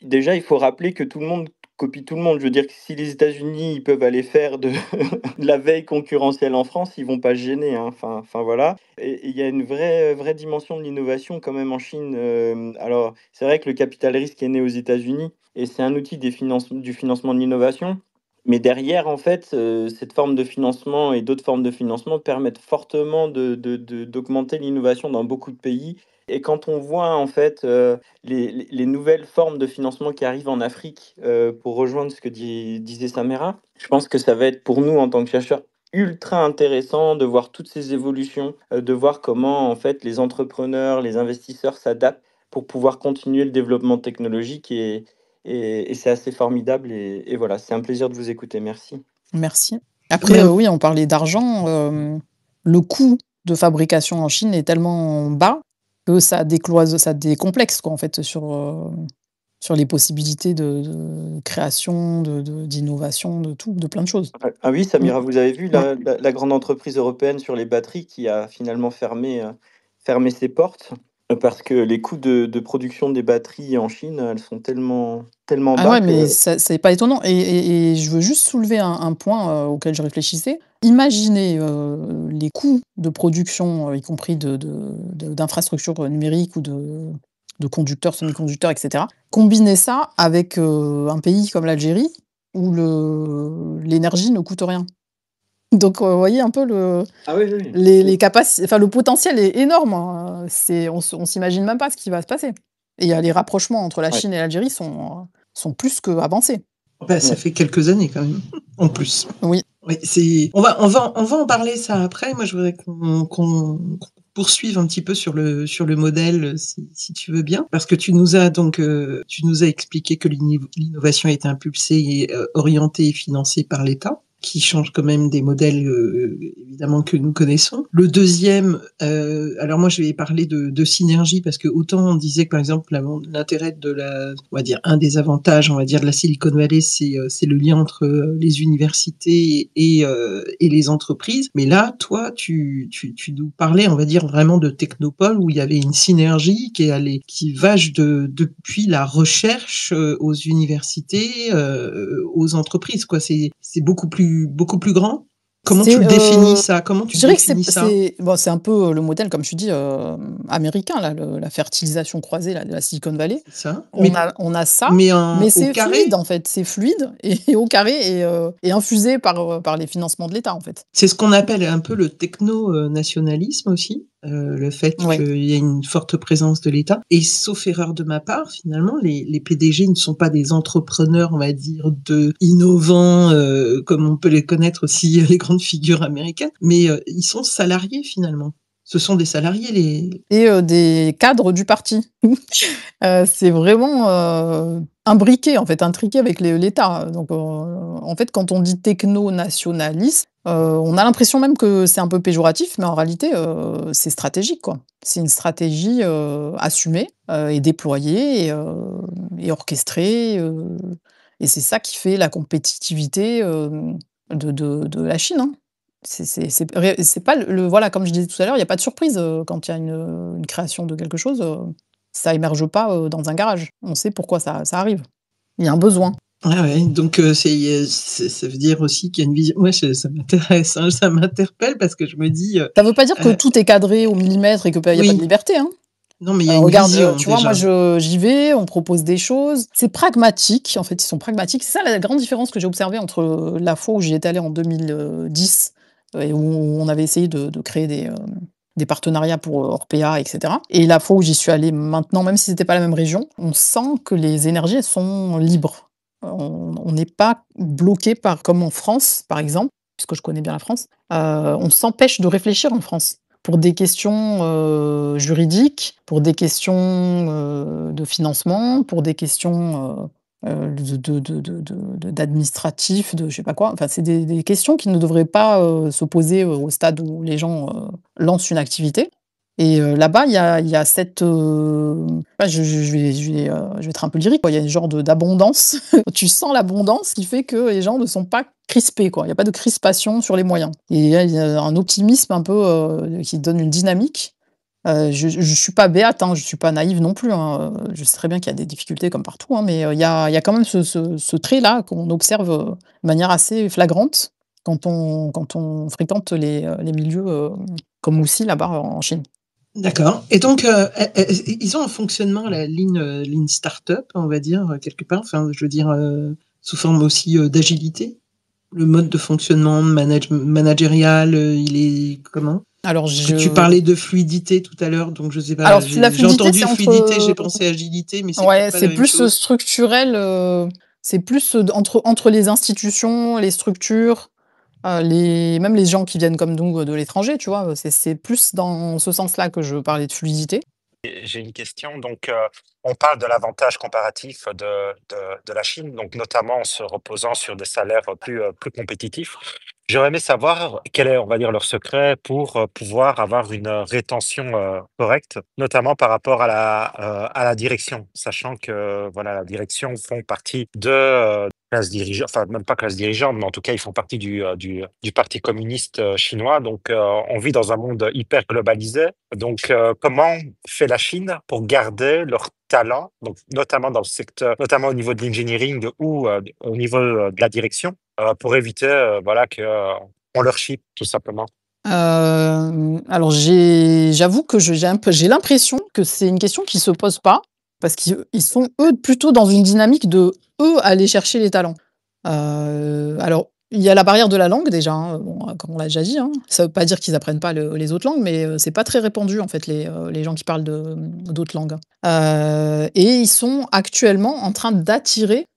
Déjà, il faut rappeler que tout le monde copie tout le monde. Je veux dire que si les États-Unis ils peuvent aller faire de la veille concurrentielle en France, ils vont pas se gêner, hein. Enfin voilà. Et il y a une vraie dimension de l'innovation quand même en Chine. Alors, c'est vrai que le capital risque est né aux États-Unis et c'est un outil du financement de l'innovation. Mais derrière, en fait, cette forme de financement et d'autres formes de financement permettent fortement d'augmenter l'innovation dans beaucoup de pays. Et quand on voit, en fait, les nouvelles formes de financement qui arrivent en Afrique, pour rejoindre ce que disait Samira, je pense que ça va être pour nous, en tant que chercheurs, ultra intéressant de voir toutes ces évolutions, de voir comment, en fait, les entrepreneurs, les investisseurs s'adaptent pour pouvoir continuer le développement technologique et c'est assez formidable et voilà, c'est un plaisir de vous écouter. Merci. Merci. Après, Ouais. oui, on parlait d'argent, le coût de fabrication en Chine est tellement bas que ça décomplexe quoi, en fait, sur les possibilités de création, d'innovation, de tout, de plein de choses. Ah oui, Mmh. Samira, vous avez vu Ouais. la grande entreprise européenne sur les batteries qui a finalement fermé ses portes, parce que les coûts de production des batteries en Chine, elles sont tellement Ah bas ouais, mais que ça c'est pas étonnant et je veux juste soulever un point, auquel je réfléchissais. Imaginez, les coûts de production, y compris d'infrastructures, numériques ou de conducteurs, semi-conducteurs et cetera. Combinez ça avec, un pays comme l'Algérie où l'énergie ne coûte rien. Donc, vous voyez un peu ah oui, oui, les enfin le potentiel est énorme, hein, on s'imagine même pas ce qui va se passer et les rapprochements entre la ouais, Chine et l'Algérie sont plus qu'avancés. Bah, ça ouais. fait quelques années quand même, en plus. Oui. Oui, on va en parler ça après. Moi, je voudrais qu'on poursuive un petit peu sur le modèle, si tu veux bien, parce que tu nous as expliqué que l'innovation est impulsée et orientée et financée par l'État, qui change quand même des modèles évidemment que nous connaissons. Le deuxième, alors moi je vais parler de synergie parce que autant on disait que par exemple l'intérêt on va dire un des avantages, on va dire de la Silicon Valley, c'est le lien entre les universités et les entreprises. Mais là, toi, tu nous parlais, on va dire vraiment de technopole où il y avait une synergie qui va depuis la recherche aux universités, aux entreprises, quoi. C'est beaucoup plus grand. Comment tu C'est, le définis ça? Comment je tu dirais que définis ça? c'est un peu le modèle, comme tu dis, américain là, la fertilisation croisée là, de la Silicon Valley. C'est ça? On a ça, Mais mais au c'est fluide carré? en fait, c'est fluide et au carré et infusé par les financements de l'État en fait. C'est ce qu'on appelle un peu le techno-nationalisme aussi, le fait Ouais. qu'il y ait une forte présence de l'État. Et sauf erreur de ma part, finalement, les PDG ne sont pas des entrepreneurs, on va dire, innovants, comme on peut les connaître aussi, les grandes figures américaines, mais ils sont salariés finalement. Ce sont des salariés, Et des cadres du parti. C'est vraiment, imbriqué en fait, intriqué avec l'État. Donc, en fait, quand on dit techno-nationaliste, on a l'impression même que c'est un peu péjoratif, mais en réalité, c'est stratégique, quoi. C'est une stratégie, assumée, et déployée et orchestrée, et c'est ça qui fait la compétitivité, de la Chine, hein. C'est pas voilà, comme je disais tout à l'heure, il y a pas de surprise, quand il y a une création de quelque chose, ça émerge pas, dans un garage. On sait pourquoi ça arrive. Il y a un besoin. Ah ouais, donc ça veut dire aussi qu'il y a une vision. Ouais, ça m'intéresse, hein, ça m'interpelle parce que je me dis, Ça veut pas dire que euh, tout est cadré au millimètre et qu'il y a pas de oui, liberté, hein. non, mais il y a une Regarde, vision tu vois, moi, déjà. j'y vais, on propose des choses. C'est pragmatique, en fait, ils sont pragmatiques. C'est ça la grande différence que j'ai observée entre la fois où j'y étais allée en 2010 et où on avait essayé de créer des partenariats pour Orpea, etc. Et la fois où j'y suis allée maintenant, même si c'était pas la même région, on sent que les énergies, elles sont libres. On n'est pas bloqué par, comme en France, par exemple, puisque je connais bien la France, on s'empêche de réfléchir en France pour des questions juridiques, pour des questions de financement, pour des questions d'administratif, de je sais pas quoi. Enfin, c'est des questions qui ne devraient pas se poser au stade où les gens lancent une activité. Et là-bas, il y a cette. Je vais être un peu lyrique, quoi. Il y a une genre d'abondance. Tu sens l'abondance qui fait que les gens ne sont pas crispés, quoi. Il n'y a pas de crispation sur les moyens. Et il y a un optimisme un peu qui donne une dynamique. Je suis pas béate, hein, je suis pas naïve non plus, hein. Je sais très bien qu'il y a des difficultés comme partout, hein, mais il y a quand même ce trait-là qu'on observe de manière assez flagrante quand on fréquente les milieux comme Moussi, là-bas en Chine. D'accord. Et donc, ils ont un fonctionnement, la ligne start-up, on va dire, quelque part, enfin, je veux dire, sous forme aussi d'agilité. Le mode de fonctionnement managérial, il est comment? Alors Parce que tu parlais de fluidité tout à l'heure, donc je sais pas, la j'ai fluidité, entendu c'est fluidité, j'ai entre pensé agilité, mais c'est ouais, peut-être pas la c'est même plus, chose. structurel, c'est plus, entre les institutions, les structures, même les gens qui viennent comme nous, de l'étranger, tu vois? C'est plus dans ce sens-là que je parlais de fluidité. Et j'ai une question. Donc, on parle de l'avantage comparatif de la Chine, donc notamment en se reposant sur des salaires plus compétitifs. J'aurais aimé savoir quel est, on va dire, leur secret pour pouvoir avoir une rétention correcte, notamment par rapport à la direction, sachant que voilà, la direction font partie de classe dirigeante, enfin même pas classe dirigeante, mais en tout cas ils font partie du Parti communiste chinois. Donc on vit dans un monde hyper globalisé. Donc comment fait la Chine pour garder leur talent, donc notamment dans le secteur, notamment au niveau de l'engineering ou au niveau de la direction, pour éviter voilà que on leur chip tout simplement. Alors j'avoue que j'ai l'impression que c'est une question qui se pose pas, parce qu'ils sont, eux, plutôt dans une dynamique de, eux, aller chercher les talents. Alors, il y a la barrière de la langue déjà, hein, bon, comme on l'a déjà dit, hein. Ça veut pas dire qu'ils apprennent pas les autres langues, mais c'est pas très répandu, en fait, les gens qui parlent d'autres langues, hein. Et ils sont actuellement en train d'attirer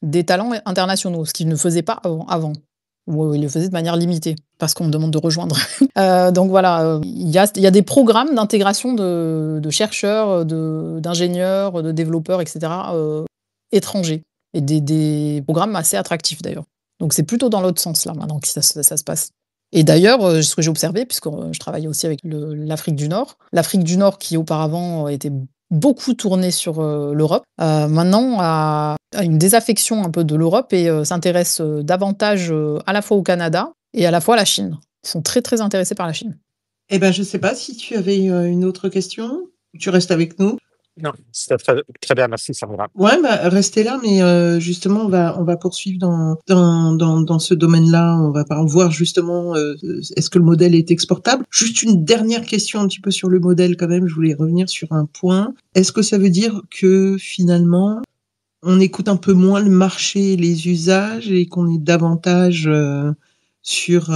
des talents internationaux, ce qu'ils ne faisaient pas avant. Ou ils le faisaient de manière limitée, parce qu'on me demande de rejoindre. Donc voilà, il y a des programmes d'intégration de chercheurs, d'ingénieurs, de développeurs, etc., étrangers, et des programmes assez attractifs d'ailleurs. Donc c'est plutôt dans l'autre sens là maintenant que ça se passe. Et d'ailleurs, ce que j'ai observé, puisque je travaille aussi avec l'Afrique du Nord qui auparavant était beaucoup tournée sur l'Europe, maintenant a une désaffection un peu de l'Europe et s'intéresse davantage à la fois au Canada et à la fois à la Chine. Ils sont très très intéressés par la Chine. Eh ben, je sais pas si tu avais une autre question. Tu restes avec nous. Non, c'est très bien, merci, ça va. Ouais, bah, restez là, mais justement, on va poursuivre dans ce domaine-là. On va voir justement, est-ce que le modèle est exportable? Juste une dernière question un petit peu sur le modèle quand même. Je voulais revenir sur un point. Est-ce que ça veut dire que finalement, on écoute un peu moins le marché et les usages et qu'on est davantage sur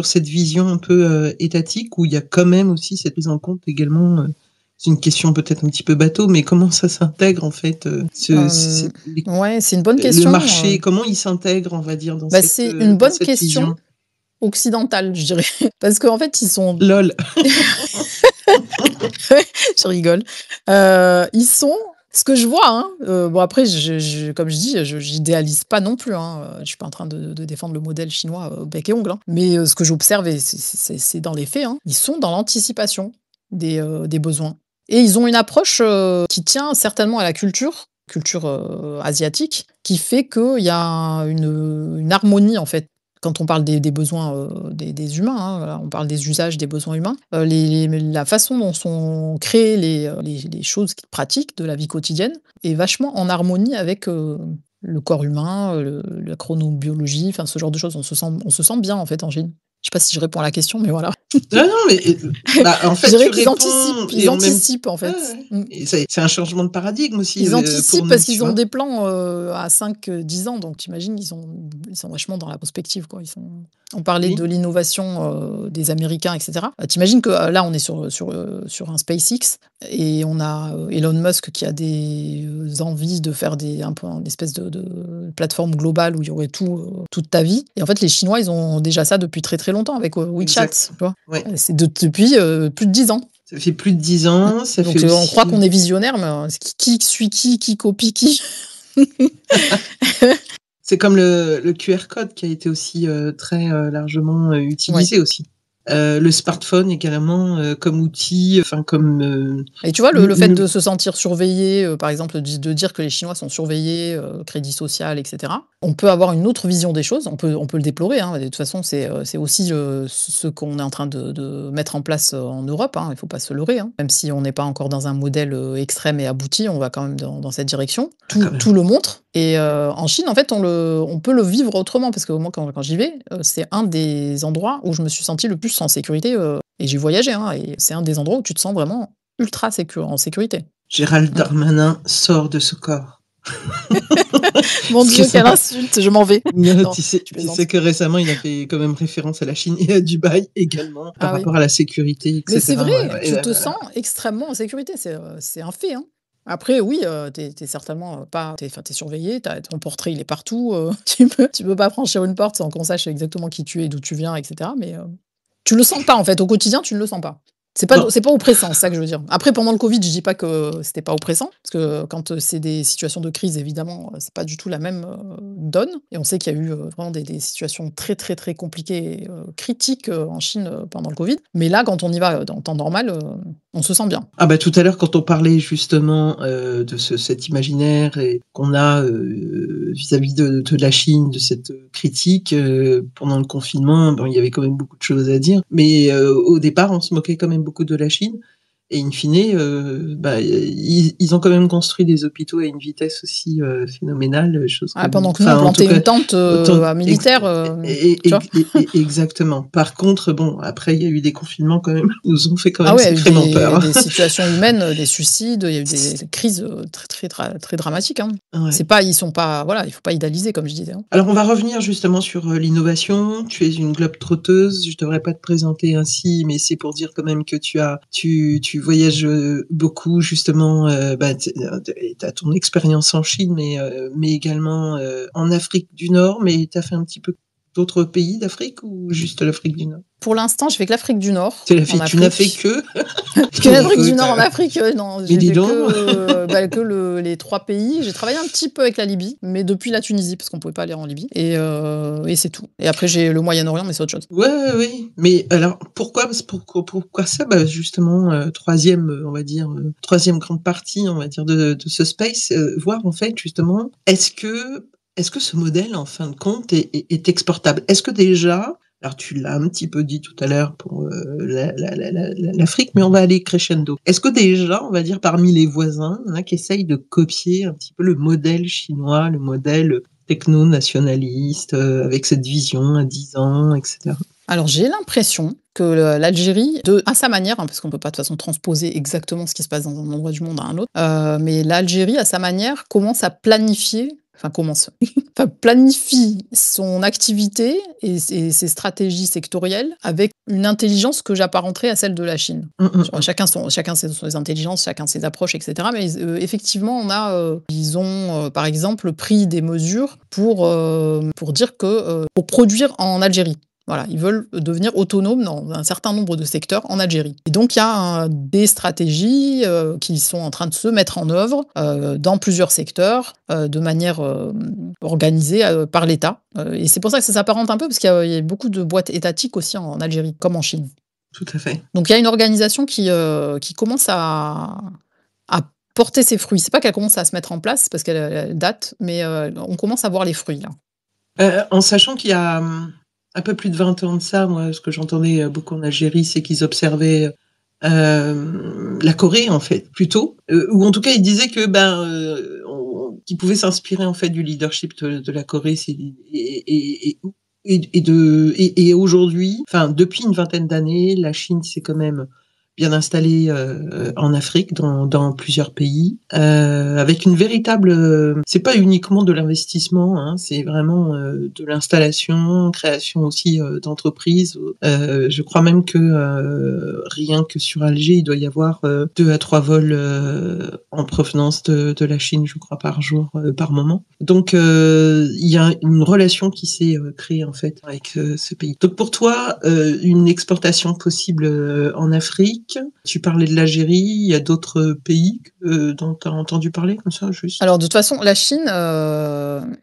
cette vision un peu étatique où il y a quand même aussi cette prise en compte également c'est une question peut-être un petit peu bateau, mais comment ça s'intègre en fait Ouais, c'est une bonne le question. marché, comment il s'intègre, on va dire, dans C'est une bonne cette question vision occidentale, je dirais. Parce qu'en fait, ils sont... LOL. Je rigole. Ils sont... Ce que je vois, hein, bon après, comme je dis, j'idéalise pas non plus. Hein, je suis pas en train de défendre le modèle chinois bec et ongle. Hein, mais ce que j'observe, et c'est dans les faits, hein, ils sont dans l'anticipation des besoins. Et ils ont une approche qui tient certainement à la culture asiatique, qui fait qu'il y a une harmonie, en fait. Quand on parle des besoins des humains, hein, voilà, on parle des usages des besoins humains, la façon dont sont créées les choses pratiques de la vie quotidienne est vachement en harmonie avec le corps humain, la chronobiologie, enfin ce genre de choses. On se sent bien en fait en Chine. Je sais pas si je réponds à la question, mais voilà. Non, mais en fait, je dirais tu qu'ils réponds ils anticipent en fait. Et c'est un changement de paradigme aussi. Ils anticipent pour nous, parce tu qu'ils vois. ont des plans à 5-10 ans, donc t'imagines, ils sont vachement dans la prospective. Quoi. On parlait Oui. de l'innovation des Américains, etc. T'imagines que là, on est sur un SpaceX et on a Elon Musk qui a des envies de faire un peu une espèce de plateforme globale où il y aurait toute ta vie. Et en fait, les Chinois, ils ont déjà ça depuis très très longtemps avec WeChat. Exact. Tu vois. Ouais. C'est depuis plus de 10 ans. Ça fait plus de 10 ans. Ça Donc fait on aussi... croit qu'on est visionnaire, mais qui suit qui copie qui. C'est comme le QR code qui a été aussi très largement utilisé aussi. Le smartphone est carrément comme outil, enfin comme... Et tu vois, le fait de se sentir surveillé, par exemple, de dire que les Chinois sont surveillés, crédit social, etc., on peut avoir une autre vision des choses, on peut le déplorer. Hein. De toute façon, c'est aussi ce qu'on est en train de mettre en place en Europe, hein. Il ne faut pas se leurrer. Hein. Même si on n'est pas encore dans un modèle extrême et abouti, on va quand même dans cette direction. Tout le montre. Et en Chine, en fait, on peut le vivre autrement, parce que moi, quand j'y vais, c'est un des endroits où je me suis sentie le plus en sécurité, et j'ai voyagé, hein, et c'est un des endroits où tu te sens vraiment ultra en sécurité. Gérald Darmanin sort de ce corps. Mon Parce que Dieu, ça quelle insulte, je m'en vais. non, Non, tu je sais plaisante. que récemment, il a fait quand même référence à la Chine et à Dubaï également, par Ah oui. rapport à la sécurité, Mais c'est etc. vrai, Ouais, tu te sens extrêmement en sécurité, c'est un fait, hein. Après oui, tu certainement, pas tu surveillé, ton portrait il est partout, tu peux pas franchir une porte sans qu'on sache exactement qui tu es, d'où tu viens et cetera, mais tu le sens pas en fait, au quotidien, tu ne le sens pas. bon, C'est pas oppressant, c'est ça que je veux dire. Après pendant le covid, je dis pas que c'était pas oppressant, parce que quand, c'est des situations de crise évidemment, c'est pas du tout la même, donne et on sait qu'il y a eu, vraiment des situations très, très, très compliquées et critiques, en Chine, pendant le covid. Mais là, quand on y va, en temps normal, on se sent bien. ah bah tout à l'heure quand on parlait justement de cet imaginaire et qu'on a vis-à-vis de la Chine, de cette critique pendant le confinement, bon, il y avait quand même beaucoup de choses à dire, mais au départ on se moquait quand même beaucoup de la Chine. Et in fine, bah, ils ont quand même construit des hôpitaux à une vitesse aussi phénoménale, chose que Ah, pendant que nous, on enfin en tout plantait cas une tente, autant militaire, tu vois? exactement. Par contre, bon, après il y a eu des confinements quand même, qui nous ont fait quand Ah même ouais, il y a eu sacrément peur. des situations humaines, des suicides, il y a eu des crises, très, très, très dramatiques, hein. Ouais. Ils sont pas voilà, il faut pas idéaliser comme je disais, hein. Alors on va revenir justement sur l'innovation. Tu es une globe-trotteuse. Je devrais pas te présenter ainsi, mais c'est pour dire quand même que tu voyages beaucoup justement. Bah, t'as ton expérience en Chine, mais également en Afrique du Nord. Mais t'as fait un petit peu d'autres pays d'Afrique ou juste l'Afrique du Nord? Pour l'instant, je fais que l'Afrique du Nord, C'est en tu n'as fait Afrique. que Que l'Afrique du écoute, Nord en Afrique, non, mais j'ai dis fait donc. les 3 pays. J'ai travaillé un petit peu avec la Libye, mais depuis la Tunisie parce qu'on pouvait pas aller en Libye et c'est tout. Et après j'ai le Moyen-Orient, mais c'est autre chose. Ouais, oui. Mais alors, pourquoi ça? Bah, justement, troisième, on va dire, troisième grande partie, on va dire, de ce space, voir en fait justement, est-ce que ce modèle, en fin de compte, est exportable? Est-ce que déjà, alors tu l'as un petit peu dit tout à l'heure pour l'Afrique, mais on va aller crescendo. Est-ce que déjà, on va dire, parmi les voisins, il y en a qui essayent de copier un petit peu le modèle chinois, le modèle techno-nationaliste, avec cette vision à 10 ans, etc. Alors j'ai l'impression que l'Algérie, à sa manière, hein, parce qu'on peut pas de toute façon transposer exactement ce qui se passe dans un endroit du monde à un autre, mais l'Algérie, à sa manière, planifie son activité et ses stratégies sectorielles avec une intelligence que j'apparenterais à celle de la Chine. Chacun ses intelligences, chacun ses approches, etc. Mais effectivement, ils ont par exemple pris des mesures pour dire que pour produire en Algérie. Voilà, ils veulent devenir autonomes dans un certain nombre de secteurs en Algérie. Et donc, il y a des stratégies qui sont en train de se mettre en œuvre dans plusieurs secteurs de manière organisée par l'État. Et c'est pour ça que ça s'apparente un peu, parce qu'il y a beaucoup de boîtes étatiques aussi en Algérie, comme en Chine. Tout à fait. Donc, il y a une organisation qui commence à porter ses fruits. C'est pas qu'elle commence à se mettre en place, parce qu'elle date, mais on commence à voir les fruits, là. En sachant qu'il y a un peu plus de 20 ans de ça, moi, ce que j'entendais beaucoup en Algérie, c'est qu'ils observaient la Corée, en fait, plutôt. Ou en tout cas, ils disaient que qu'ils pouvaient s'inspirer, en fait, du leadership de la Corée. Et aujourd'hui, enfin, depuis une vingtaine d'années, la Chine s'est quand même bien installée en Afrique, dans plusieurs pays, avec une véritable. C'est pas uniquement de l'investissement, hein, c'est vraiment de l'installation, création aussi d'entreprises. Je crois même que rien que sur Alger, il doit y avoir 2 à 3 vols en provenance de la Chine, je crois, par jour, par moment. Donc il y a une relation qui s'est créée en fait avec ce pays. Donc pour toi, une exportation possible en Afrique. Tu parlais de l'Algérie, il y a d'autres pays dont tu as entendu parler comme ça, juste? Alors, de toute façon, la Chine,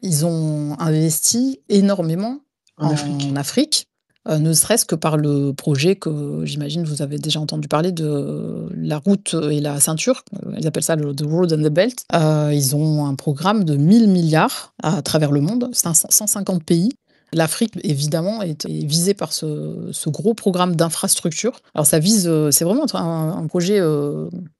ils ont investi énormément En Afrique. Afrique, ne serait-ce que par le projet que j'imagine vous avez déjà entendu parler de la route et la ceinture. Ils appellent ça the Road and the Belt. Ils ont un programme de 1 000 milliards à travers le monde, 150 pays. L'Afrique, évidemment, est visée par ce gros programme d'infrastructure. Alors, ça vise, c'est vraiment un projet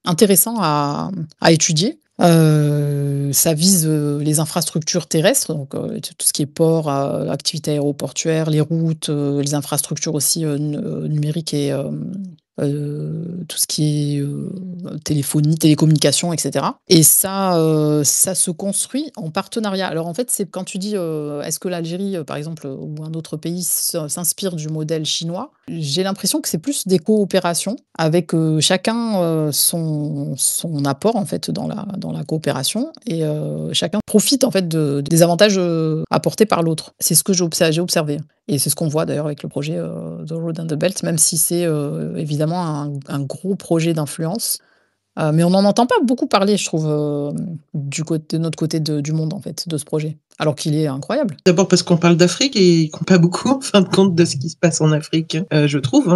intéressant à étudier. Ça vise les infrastructures terrestres, donc tout ce qui est port, activités aéroportuaires, les routes, les infrastructures aussi numériques et tout ce qui est téléphonie, télécommunication, etc. Et ça se construit en partenariat. Alors en fait, c'est quand tu dis est-ce que l'Algérie, par exemple, ou un autre pays s'inspire du modèle chinois, j'ai l'impression que c'est plus des coopérations avec chacun son apport en fait dans la coopération et chacun profite en fait des avantages apportés par l'autre. C'est ce que j'ai observé. Et c'est ce qu'on voit d'ailleurs avec le projet The Road and the Belt, même si c'est évidemment un gros projet d'influence. Mais on n'en entend pas beaucoup parler, je trouve, de notre côté du monde, en fait, de ce projet. Alors qu'il est incroyable. D'abord parce qu'on parle d'Afrique et qu'on parle pas beaucoup, en fin de compte, de ce qui se passe en Afrique, je trouve.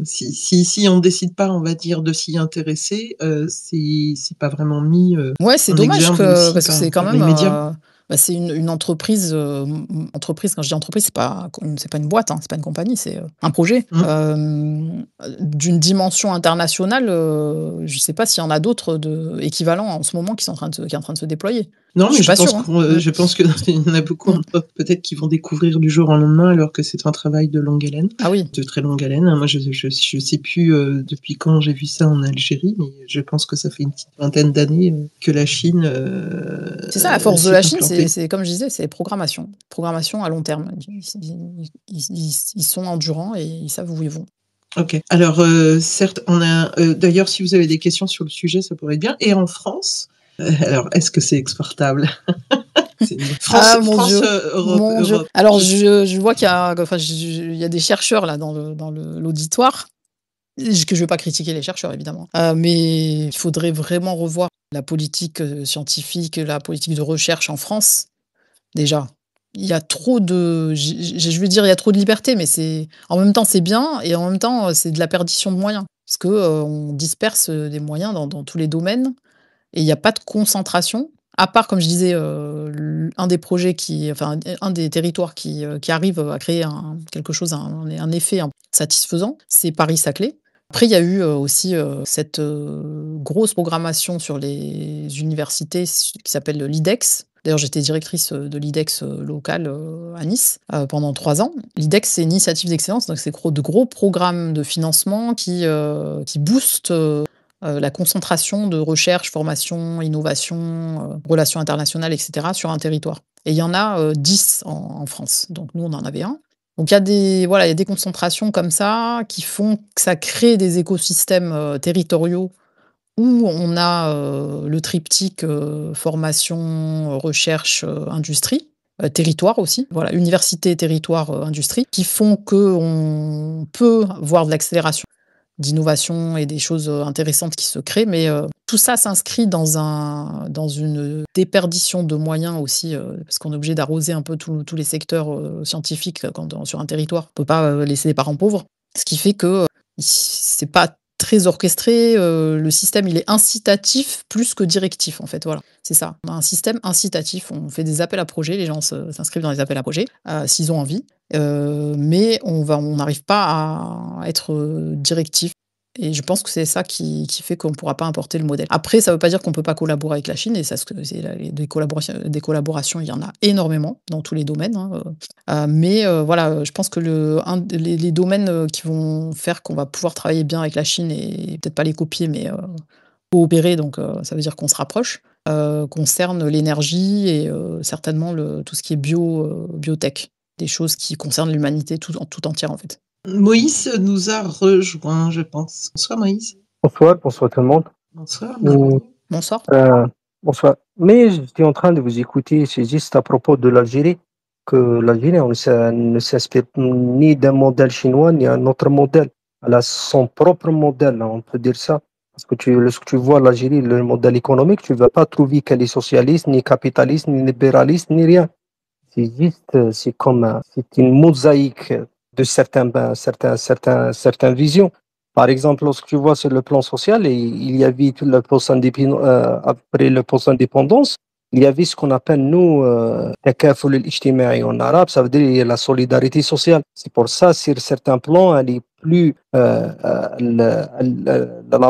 Si on décide pas, on va dire, de s'y intéresser, c'est pas vraiment mis Ouais, c'est en dommage exergue aussi parce que c'est quand par même les médias. c'est une entreprise. Entreprise, quand je dis entreprise, c'est pas une boîte, hein, c'est pas une compagnie, c'est un projet d'une dimension internationale. Je sais pas s'il y en a d'autres équivalents en ce moment qui est en train de se déployer. Non, mais suis pas sûre, hein. je pense qu'il y en a beaucoup peut-être qui vont découvrir du jour au lendemain, alors que c'est un travail de longue haleine, Ah oui. de très longue haleine. Moi, je sais plus depuis quand j'ai vu ça en Algérie, mais je pense que ça fait une petite vingtaine d'années que la Chine C'est ça, la force de s'y la est Chine, implantée. c'est comme je disais, c'est programmation. Programmation à long terme. Ils sont endurants et ils savent où ils vont. Ok. Alors, certes, on a. D'ailleurs, si vous avez des questions sur le sujet, ça pourrait être bien. Et en France, alors, est-ce que c'est exportable? Ah mon Dieu, mon Dieu. Europe. Alors, je vois qu'il y a des chercheurs là dans l'auditoire. Que je vais pas critiquer les chercheurs, évidemment. Mais il faudrait vraiment revoir la politique scientifique, la politique de recherche en France. Déjà, il y a trop de, je veux dire, il y a trop de liberté, mais en même temps, c'est bien, et en même temps, c'est de la perdition de moyens. Parce que on disperse des moyens dans tous les domaines, et il n'y a pas de concentration. À part, comme je disais, un des projets un des territoires qui arrive à créer quelque chose, un effet satisfaisant, c'est Paris-Saclay. Après, il y a eu aussi cette grosse programmation sur les universités qui s'appelle l'IDEX. D'ailleurs, j'étais directrice de l'IDEX local à Nice pendant 3 ans. L'IDEX, c'est une initiative d'excellence, donc c'est de gros programmes de financement qui boostent la concentration de recherche, formation, innovation, relations internationales, etc. sur un territoire. Et il y en a 10 en France. Donc nous, on en avait un. Donc il y a des concentrations comme ça qui font que ça crée des écosystèmes territoriaux où on a le triptyque formation, recherche, industrie, territoire aussi, voilà, université, territoire, industrie, qui font qu'on peut voir de l'accélération d'innovation et des choses intéressantes qui se créent, mais tout ça s'inscrit dans une déperdition de moyens aussi, parce qu'on est obligé d'arroser un peu tous les secteurs scientifiques sur un territoire. On peut pas laisser les parents pauvres, ce qui fait que c'est pas très orchestré. Le système, il est incitatif plus que directif, en fait. Voilà, c'est ça. On a un système incitatif. On fait des appels à projets. Les gens s'inscrivent dans les appels à projets s'ils ont envie. Mais on n'arrive pas à être directif. Et je pense que c'est ça qui fait qu'on ne pourra pas importer le modèle. Après, ça ne veut pas dire qu'on ne peut pas collaborer avec la Chine. Et des collaborations, il y en a énormément dans tous les domaines. Mais voilà, je pense que les domaines qui vont faire qu'on va pouvoir travailler bien avec la Chine et peut-être pas les copier, mais coopérer, donc ça veut dire qu'on se rapproche, concerne l'énergie et certainement tout ce qui est biotech. Des choses qui concernent l'humanité tout entière, en fait. Moïse nous a rejoint, je pense. Bonsoir, Moïse. Bonsoir tout le monde. Bonsoir. Bonsoir. Bonsoir. Mais j'étais en train de vous écouter, c'est juste à propos de l'Algérie, que l'Algérie ne s'inspire ni d'un modèle chinois, ni d'un autre modèle. Elle a son propre modèle, on peut dire ça. Parce que lorsque tu vois l'Algérie, le modèle économique, tu ne vas pas trouver qu'elle est socialiste, ni capitaliste, ni libéraliste, ni rien. C'est juste, c'est une mosaïque de certaines visions. Par exemple, lorsque tu vois sur le plan social, il y avait après le post-indépendance, il y avait ce qu'on appelle, nous, takaful al-ijtima'i en arabe, ça veut dire la solidarité sociale. C'est pour ça, sur certains plans, elle est plus. La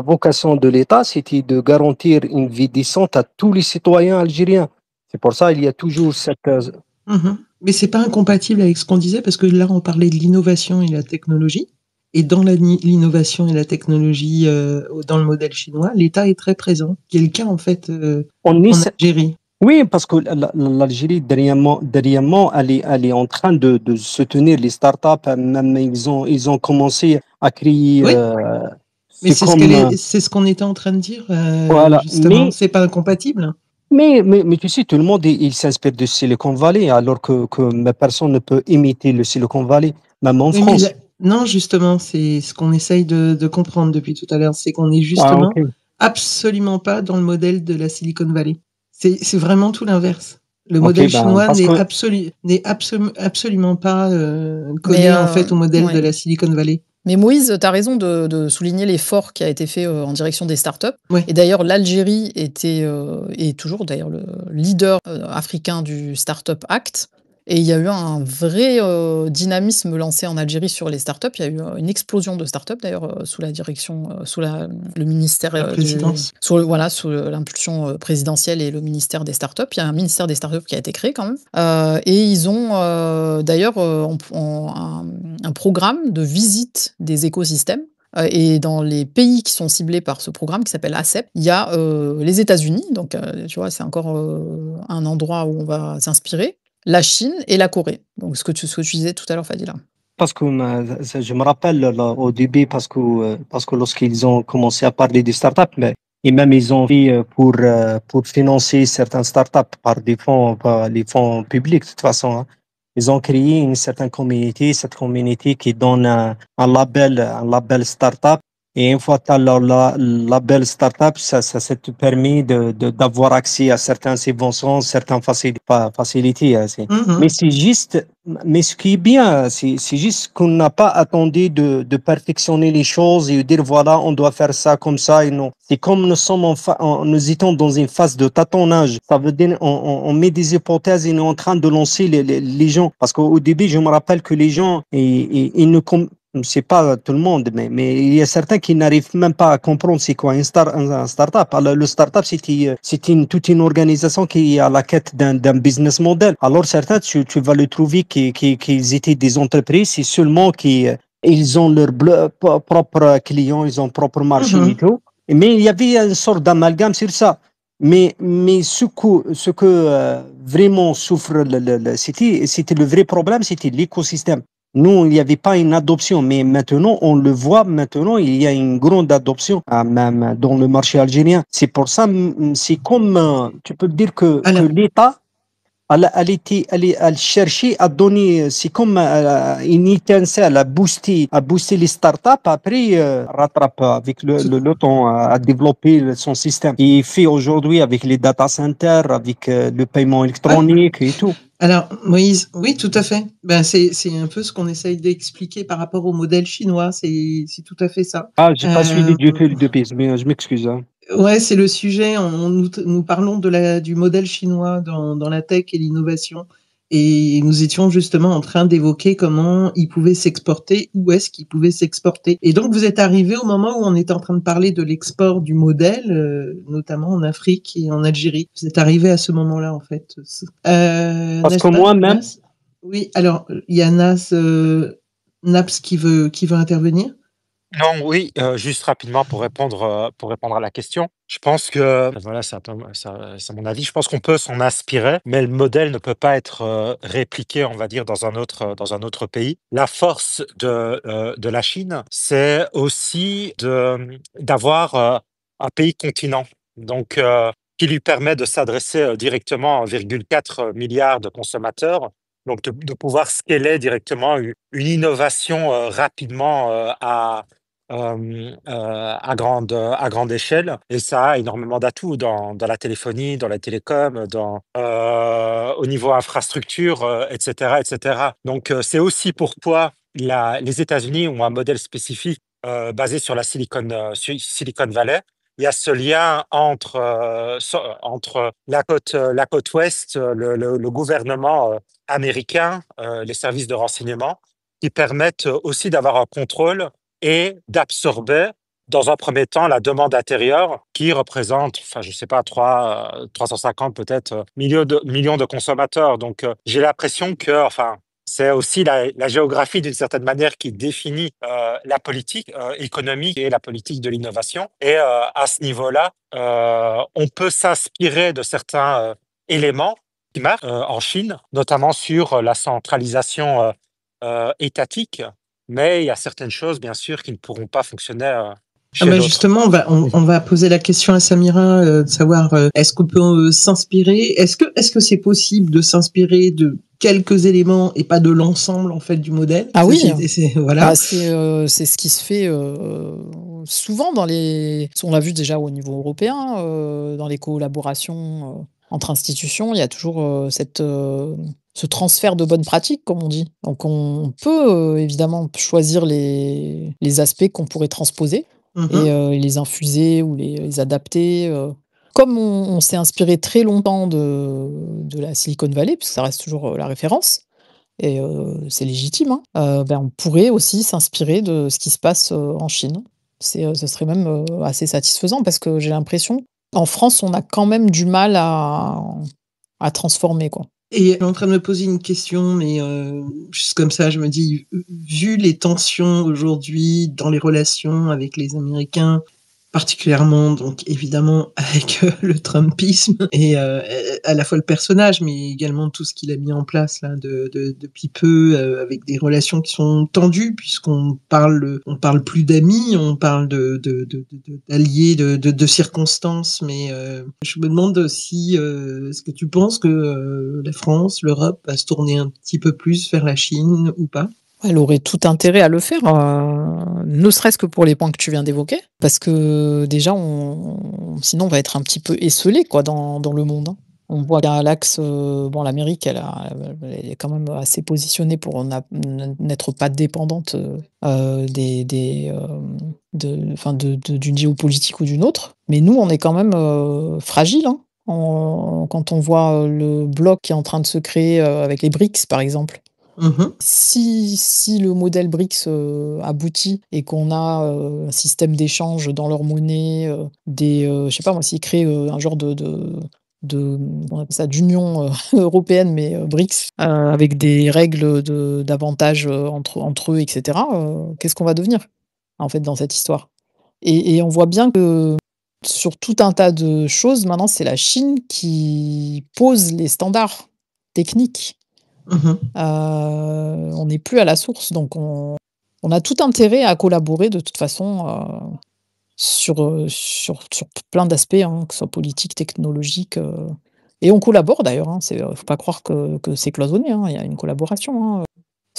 vocation de l'État, c'était de garantir une vie décente à tous les citoyens algériens. C'est pour ça qu'il y a toujours cette. Mais c'est pas incompatible avec ce qu'on disait, parce que là, on parlait de l'innovation et de la technologie. Et dans l'innovation et la technologie, dans le modèle chinois, l'État est très présent. Quelqu'un, en fait, On en essaie- Algérie. Oui, parce que l'Algérie, dernièrement, elle est en train de soutenir les startups. Même ils ont commencé à créer. Oui, mais C'est comme. c'est ce qu'on était en train de dire, Voilà. justement. C'est pas incompatible. Mais tu sais, tout le monde, il s'inspire de Silicon Valley, alors que personne ne peut imiter le Silicon Valley, même en Oui, mais France. non, justement, c'est ce qu'on essaye de comprendre depuis tout à l'heure, c'est qu'on est Ah, justement ok. absolument pas dans le modèle de la Silicon Valley. C'est vraiment tout l'inverse. Le Ok, modèle ben, chinois parce que. absolument pas Mais collé en fait au modèle de ouais. la Silicon Valley. Mais Moïse, tu as raison de souligner l'effort qui a été fait en direction des startups. Ouais. Et d'ailleurs, l'Algérie est toujours d'ailleurs le leader africain du Startup Act. Et il y a eu un vrai dynamisme lancé en Algérie sur les startups. Il y a eu une explosion de startups d'ailleurs sous la direction, le ministère La présidence. sous l'impulsion présidentielle et le ministère des startups. Il y a un ministère des startups qui a été créé quand même. Et ils ont d'ailleurs un programme de visite des écosystèmes. Et dans les pays qui sont ciblés par ce programme qui s'appelle ACEP, il y a les États-Unis, donc tu vois, c'est encore un endroit où on va s'inspirer, la Chine et la Corée. Donc ce que tu disais tout à l'heure, Fadila. Parce que je me rappelle là, au début, parce que lorsqu'ils ont commencé à parler des startups, et même ils ont fait pour financer certaines startups par les fonds publics, de toute façon, hein. Ils ont créé une certaine communauté, cette communauté qui donne un label startup. Et une fois que tu as le label startup, ça te permet d'avoir accès à certaines subventions, certaines facilités. Hein. Mais c'est juste, mais ce qui est bien, c'est juste qu'on n'a pas attendu de perfectionner les choses et de dire voilà, on doit faire ça comme ça et non. C'est comme nous sommes nous étions dans une phase de tâtonnage. Ça veut dire on met des hypothèses et on est en train de lancer les gens. Parce qu'au début, je me rappelle que les gens, ils ne c'est pas tout le monde, mais il y a certains qui n'arrivent même pas à comprendre c'est quoi un start-up. Alors, le start-up, c'est toute une organisation qui est à la quête d'un business model. Alors, certains, tu vas le trouver qu'ils étaient des entreprises, c'est seulement qu'ils ont leur propre client, ils ont propre marché et tout. Mais il y avait une sorte d'amalgame sur ça. Mais ce que vraiment souffre, c'était le vrai problème, c'était l'écosystème. Nous, il n'y avait pas une adoption, mais maintenant, on le voit, maintenant, il y a une grande adoption, même dans le marché algérien. C'est pour ça, c'est comme, tu peux dire que l'État, elle cherchait à donner, c'est comme une étincelle à booster les startups, après rattrape avec le temps à développer son système. Il fait aujourd'hui avec les data centers, avec le paiement électronique et tout. Alors, Moïse, oui, tout à fait. Ben, c'est un peu ce qu'on essaye d'expliquer par rapport au modèle chinois. C'est tout à fait ça. Ah, j'ai pas suivi du tout le pays, mais je m'excuse. Hein. Ouais, c'est le sujet. Nous parlons du modèle chinois dans la tech et l'innovation. Et nous étions justement en train d'évoquer comment il pouvait s'exporter, où est-ce qu'il pouvait s'exporter. Et donc, vous êtes arrivé au moment où on était en train de parler de l'export du modèle, notamment en Afrique et en Algérie. Vous êtes arrivé à ce moment-là, en fait. Parce que moi-même... Oui, alors, il y a Naps qui veut intervenir. Non, oui, juste rapidement pour répondre à la question. Je pense que, voilà, c'est mon avis. Je pense qu'on peut s'en inspirer, mais le modèle ne peut pas être répliqué, on va dire, dans un autre pays. La force de la Chine, c'est aussi d'avoir un pays continent, donc qui lui permet de s'adresser directement à 1,4 milliard de consommateurs. Donc, de pouvoir scaler directement une innovation rapidement à grande échelle. Et ça a énormément d'atouts dans la téléphonie, dans la télécom, au niveau infrastructure, etc., etc. Donc, c'est aussi pourquoi les États-Unis ont un modèle spécifique basé sur sur Silicon Valley. Il y a ce lien entre la côte ouest, le gouvernement américain, les services de renseignement, qui permettent aussi d'avoir un contrôle et d'absorber, dans un premier temps, la demande intérieure qui représente, enfin, je sais pas, 350 peut-être millions de consommateurs. Donc, j'ai l'impression que, enfin, c'est aussi la géographie d'une certaine manière qui définit la politique économique et la politique de l'innovation. Et à ce niveau-là, on peut s'inspirer de certains éléments qui marchent en Chine, notamment sur la centralisation étatique, mais il y a certaines choses, bien sûr, qui ne pourront pas fonctionner chez d'autres. Justement, on va poser la question à Samira de savoir est-ce qu'on peut s'inspirer, est-ce que c'est possible de s'inspirer de quelques éléments et pas de l'ensemble en fait du modèle. Ah oui, voilà. C'est ce qui se fait souvent on l'a vu déjà au niveau européen, dans les collaborations entre institutions, il y a toujours ce transfert de bonnes pratiques, comme on dit. Donc on peut évidemment choisir les aspects qu'on pourrait transposer et les infuser ou les adapter. Comme on s'est inspiré très longtemps de la Silicon Valley, puisque ça reste toujours la référence, et c'est légitime, on pourrait aussi s'inspirer de ce qui se passe en Chine. Ce serait même assez satisfaisant, parce que j'ai l'impression, en France, on a quand même du mal à transformer, quoi. Et je suis en train de me poser une question, mais juste comme ça, je me dis, vu les tensions aujourd'hui dans les relations avec les Américains, particulièrement, donc évidemment avec le Trumpisme et à la fois le personnage, mais également tout ce qu'il a mis en place là depuis peu, avec des relations qui sont tendues, puisqu'on parle plus d'amis, on parle d'alliés, de circonstances. Mais je me demande si est-ce que tu penses que la France, l'Europe va se tourner un petit peu plus vers la Chine ou pas? Elle aurait tout intérêt à le faire, ne serait-ce que pour les points que tu viens d'évoquer, parce que déjà, sinon on va être un petit peu esseulé, quoi, dans le monde, hein. On voit qu'à l'axe, l'Amérique, elle est quand même assez positionnée pour n'être pas dépendante d'une géopolitique ou d'une autre. Mais nous, on est quand même fragile, hein. Quand on voit le bloc qui est en train de se créer avec les BRICS, par exemple. Si le modèle BRICS aboutit et qu'on a un système d'échange dans leur monnaie, je sais pas moi, s'ils créent un genre on appelle ça d'union européenne, mais BRICS, avec des règles d'avantage entre eux, etc., qu'est-ce qu'on va devenir, en fait, dans cette histoire? Et on voit bien que sur tout un tas de choses, maintenant, c'est la Chine qui pose les standards techniques. On n'est plus à la source, donc on a tout intérêt à collaborer de toute façon sur plein d'aspects, hein, que ce soit politique, technologique, et on collabore d'ailleurs, hein, faut pas croire que c'est cloisonné, hein, il y a une collaboration,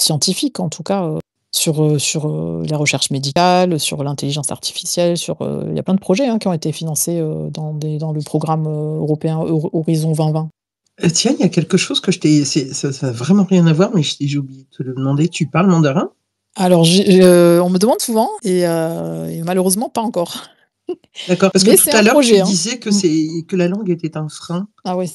scientifique en tout cas, sur la recherche médicale, sur l'intelligence artificielle, il y a plein de projets, hein, qui ont été financés dans le programme européen Horizon 2020. Tiens, il y a quelque chose que ça n'a vraiment rien à voir, mais j'ai oublié de te le demander. Tu parles mandarin? Alors, on me demande souvent, et malheureusement pas encore. D'accord, parce que tout à l'heure, tu disais que la langue était un frein. Ah oui,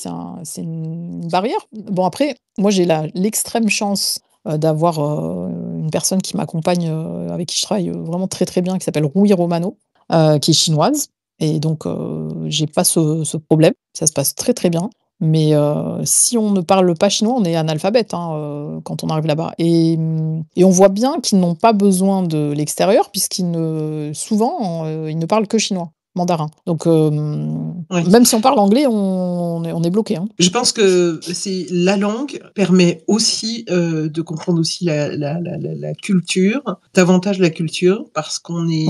c'est une barrière. Bon, après, moi, j'ai l'extrême chance d'avoir une personne qui m'accompagne, avec qui je travaille vraiment très très bien, qui s'appelle Rui Romano, qui est chinoise. Et donc, j'ai pas ce problème. Ça se passe très très bien. Mais si on ne parle pas chinois, on est analphabète, hein, quand on arrive là-bas. Et on voit bien qu'ils n'ont pas besoin de l'extérieur, souvent, ils ne parlent que chinois, mandarin. Donc, même si on parle anglais, on est bloqué, hein. Je pense que la langue permet aussi de comprendre aussi la culture, davantage la culture, parce qu'on est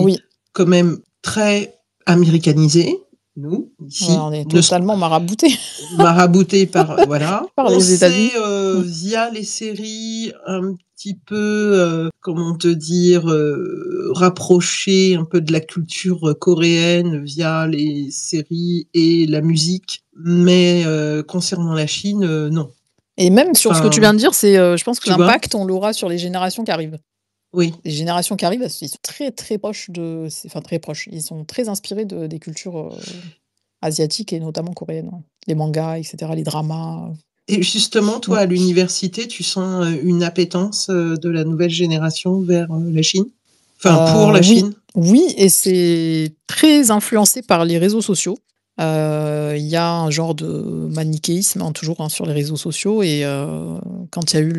quand même très américanisé. Nous, ici, on est totalement maraboutés. Maraboutés par voilà. Par les États-Unis. Via les séries, un petit peu, comment te dire, rapprocher un peu de la culture coréenne via les séries et la musique. Mais concernant la Chine, non. Et même sur ce que tu viens de dire, je pense que l'impact, on l'aura sur les générations qui arrivent. Oui. Les générations qui arrivent, ils sont très très proches très proches. Ils sont très inspirés des cultures asiatiques et notamment coréennes. Les mangas, etc., les dramas. Et justement, toi, à l'université, tu sens une appétence de la nouvelle génération vers la Chine? Enfin, pour la Chine? Oui, et c'est très influencé par les réseaux sociaux. Il y a un genre de manichéisme, hein, toujours, hein, sur les réseaux sociaux et quand il y a eu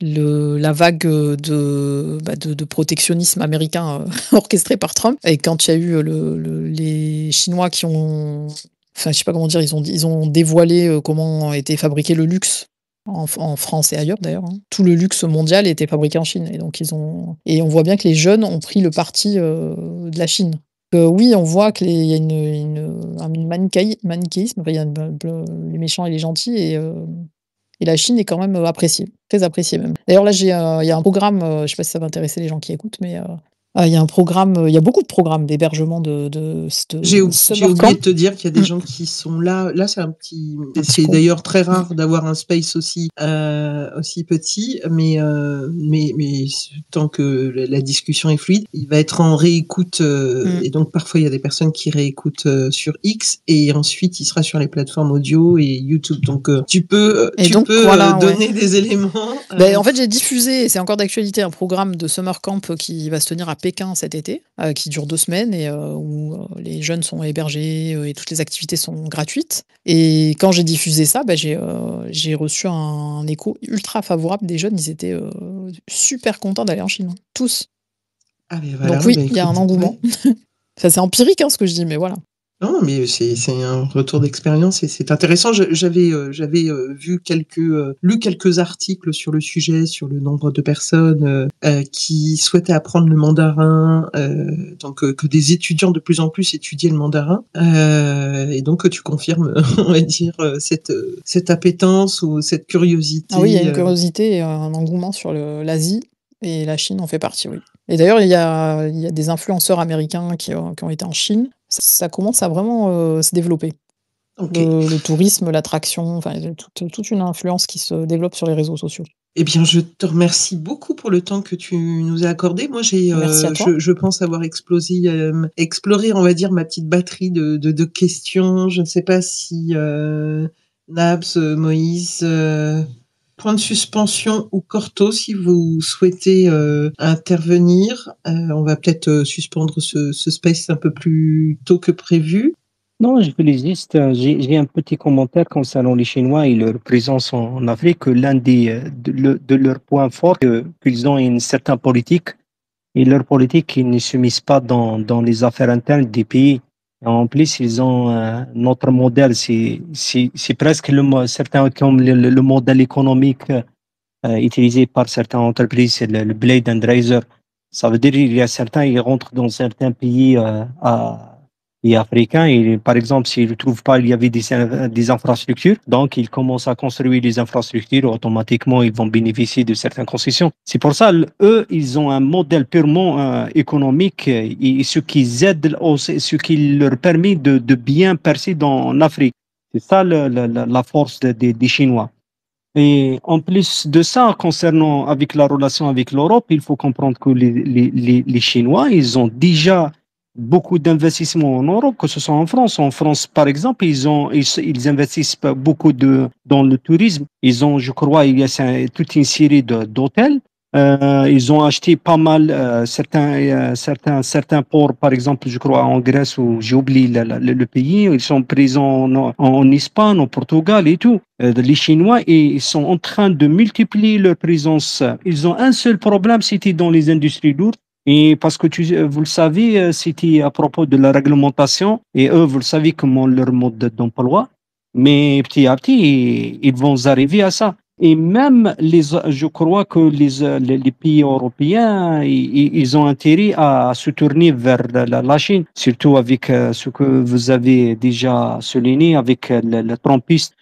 la vague de protectionnisme américain orchestré par Trump et quand il y a eu les Chinois qui ont, enfin je sais pas comment dire, ils ont dévoilé comment était fabriqué le luxe en France et ailleurs d'ailleurs, hein. Tout le luxe mondial était fabriqué en Chine et on voit bien que les jeunes ont pris le parti de la Chine. Oui, on voit qu'il y a un manichéisme, enfin, il y a les méchants et les gentils et la Chine est quand même appréciée, très appréciée même. D'ailleurs, là, il y a un programme, je ne sais pas si ça va intéresser les gens qui écoutent, mais il y a un programme, il y a beaucoup de programmes d'hébergement de J'ai summer oublié camp. de te dire qu'il y a des gens qui sont là. Là, c'est c'est con. d'ailleurs très rare d'avoir un space aussi petit, mais tant que la discussion est fluide, il va être en réécoute et donc parfois il y a des personnes qui réécoutent sur X et ensuite il sera sur les plateformes audio et YouTube. Donc tu peux voilà, donner des éléments. En fait, j'ai diffusé, et c'est encore d'actualité, un programme de summer camp qui va se tenir à Pékin cet été, qui dure 2 semaines et où les jeunes sont hébergés et toutes les activités sont gratuites. Et quand j'ai diffusé ça, j'ai reçu un écho ultra favorable des jeunes. Ils étaient super contents d'aller en Chine, hein, tous. Ah, mais voilà, donc oui, il y a un engouement. Ouais. Ça, c'est empirique, hein, ce que je dis, mais voilà. Non, mais c'est un retour d'expérience et c'est intéressant. J'avais lu quelques articles sur le sujet, sur le nombre de personnes qui souhaitaient apprendre le mandarin, donc que des étudiants de plus en plus étudiaient le mandarin, et donc que tu confirmes, on va dire, cette appétence ou cette curiosité. Ah oui, il y a une curiosité et un engouement sur l'Asie et la Chine en fait partie, oui. Et d'ailleurs, il y a des influenceurs américains qui ont été en Chine. Ça commence à vraiment se développer. Okay. Le tourisme, l'attraction, enfin, toute une influence qui se développe sur les réseaux sociaux. Eh bien, je te remercie beaucoup pour le temps que tu nous as accordé. Moi, Merci à toi. je pense avoir exploré, on va dire, ma petite batterie de questions. Je ne sais pas si Nabs, Moïse, point de suspension ou Corto, si vous souhaitez intervenir. On va peut-être suspendre ce space un peu plus tôt que prévu. Non, je voulais juste, j'ai un petit commentaire concernant les Chinois et leur présence en Afrique, que l'un de leurs points forts, qu'ils ont une certaine politique, et leur politique, ils ne se misent pas dans les affaires internes des pays. En plus, ils ont notre modèle, c'est presque certains comme le modèle économique utilisé par certaines entreprises, c'est le Blade and Razor. Ça veut dire qu'il y a certains, ils rentrent dans certains pays et africains, et par exemple, s'ils ne trouvent pas, il y avait des infrastructures, donc ils commencent à construire des infrastructures, automatiquement, ils vont bénéficier de certaines concessions. C'est pour ça, eux, ils ont un modèle purement économique, et ce qui aide, ce qui leur permet de bien percer en Afrique. C'est ça la force des Chinois. Et en plus de ça, concernant avec la relation avec l'Europe, il faut comprendre que les Chinois, ils ont déjà beaucoup d'investissements en Europe, que ce soit en France. En France, par exemple, ils investissent beaucoup dans le tourisme. Ils ont, je crois, il y a toute une série d'hôtels. Ils ont acheté pas mal certains ports, par exemple, je crois en Grèce, ou j'ai oublié le pays. Ils sont présents en Espagne, au Portugal et tout. Les Chinois, ils sont en train de multiplier leur présence. Ils ont un seul problème, c'était dans les industries lourdes. Et parce que vous le savez, c'était à propos de la réglementation. Et eux, vous le savez comment leur mode d'emploi. Mais petit à petit, ils vont arriver à ça. Et même, je crois que les pays européens, ils ont intérêt à se tourner vers la Chine, surtout avec ce que vous avez déjà souligné avec le Trumpiste.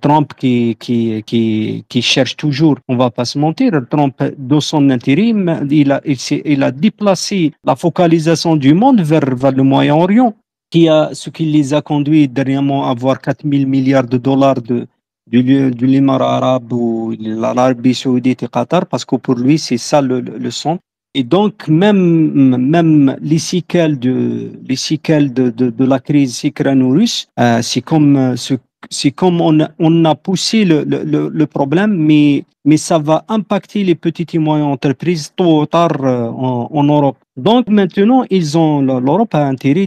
Trump qui cherche toujours, on va pas se mentir, Trump, dans son intérim, il a déplacé la focalisation du monde vers le Moyen-Orient, ce qui les a conduits dernièrement à avoir 4 000 milliards de dollars de l'Émirat arabe ou l'Arabie saoudite et Qatar, parce que pour lui, c'est ça le centre. Et donc, même les séquelles de la crise ukraino-russe, c'est comme on a poussé le problème, mais ça va impacter les petites et moyennes entreprises tôt ou tard en Europe. Donc maintenant, l'Europe a intérêt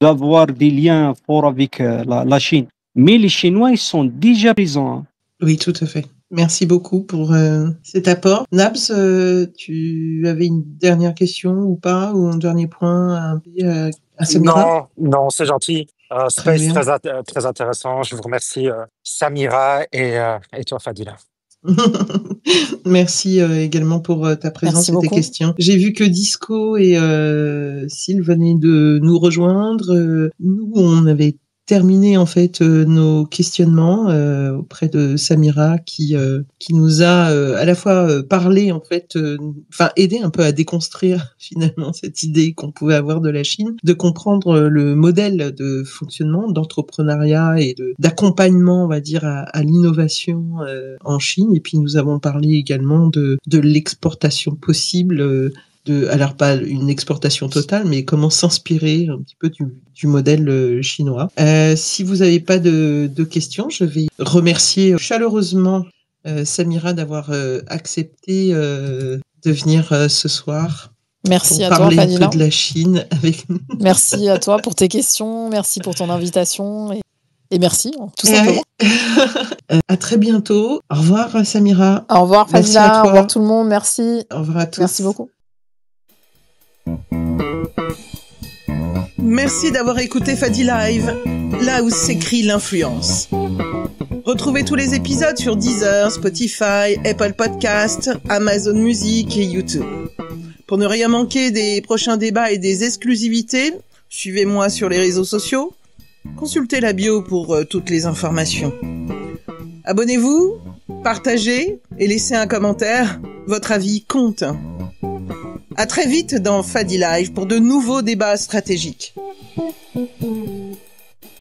d'avoir des liens forts avec la Chine. Mais les Chinois, ils sont déjà présents. Oui, tout à fait. Merci beaucoup pour cet apport. Nabs, tu avais une dernière question ou pas, ou un dernier point à Samira? Non, c'est gentil. Très Space bien. très intéressant. Je vous remercie, Samira et toi, Fadila. Merci également pour ta présence Merci et tes beaucoup. questions. J'ai vu que Disco et Syl venaient de nous rejoindre. Nous, on avait terminé en fait nos questionnements auprès de Samira qui nous a à la fois parlé en fait, enfin aidé un peu à déconstruire finalement cette idée qu'on pouvait avoir de la Chine, de comprendre le modèle de fonctionnement, d'entrepreneuriat et d'accompagnement, on va dire, à l'innovation en Chine. Et puis nous avons parlé également de l'exportation possible. Alors pas une exportation totale, mais comment s'inspirer un petit peu du modèle chinois. Si vous n'avez pas de questions, je vais remercier chaleureusement Samira d'avoir accepté de venir ce soir. Merci pour à toi, parler un Fadila. peu de la Chine avec nous. Merci à toi pour tes questions, merci pour ton invitation et merci, tout simplement. À très bientôt. Au revoir Samira. Au revoir Merci Fadila, à toi. au revoir tout le monde, merci. Au revoir à tous. Merci beaucoup. Merci d'avoir écouté Fadi Live, là où s'écrit l'influence. Retrouvez tous les épisodes sur Deezer, Spotify, Apple Podcasts, Amazon Music et YouTube. Pour ne rien manquer des prochains débats et des exclusivités, suivez-moi sur les réseaux sociaux. Consultez la bio pour toutes les informations. Abonnez-vous, partagez et laissez un commentaire. Votre avis compte. À très vite dans Fadi Live pour de nouveaux débats stratégiques.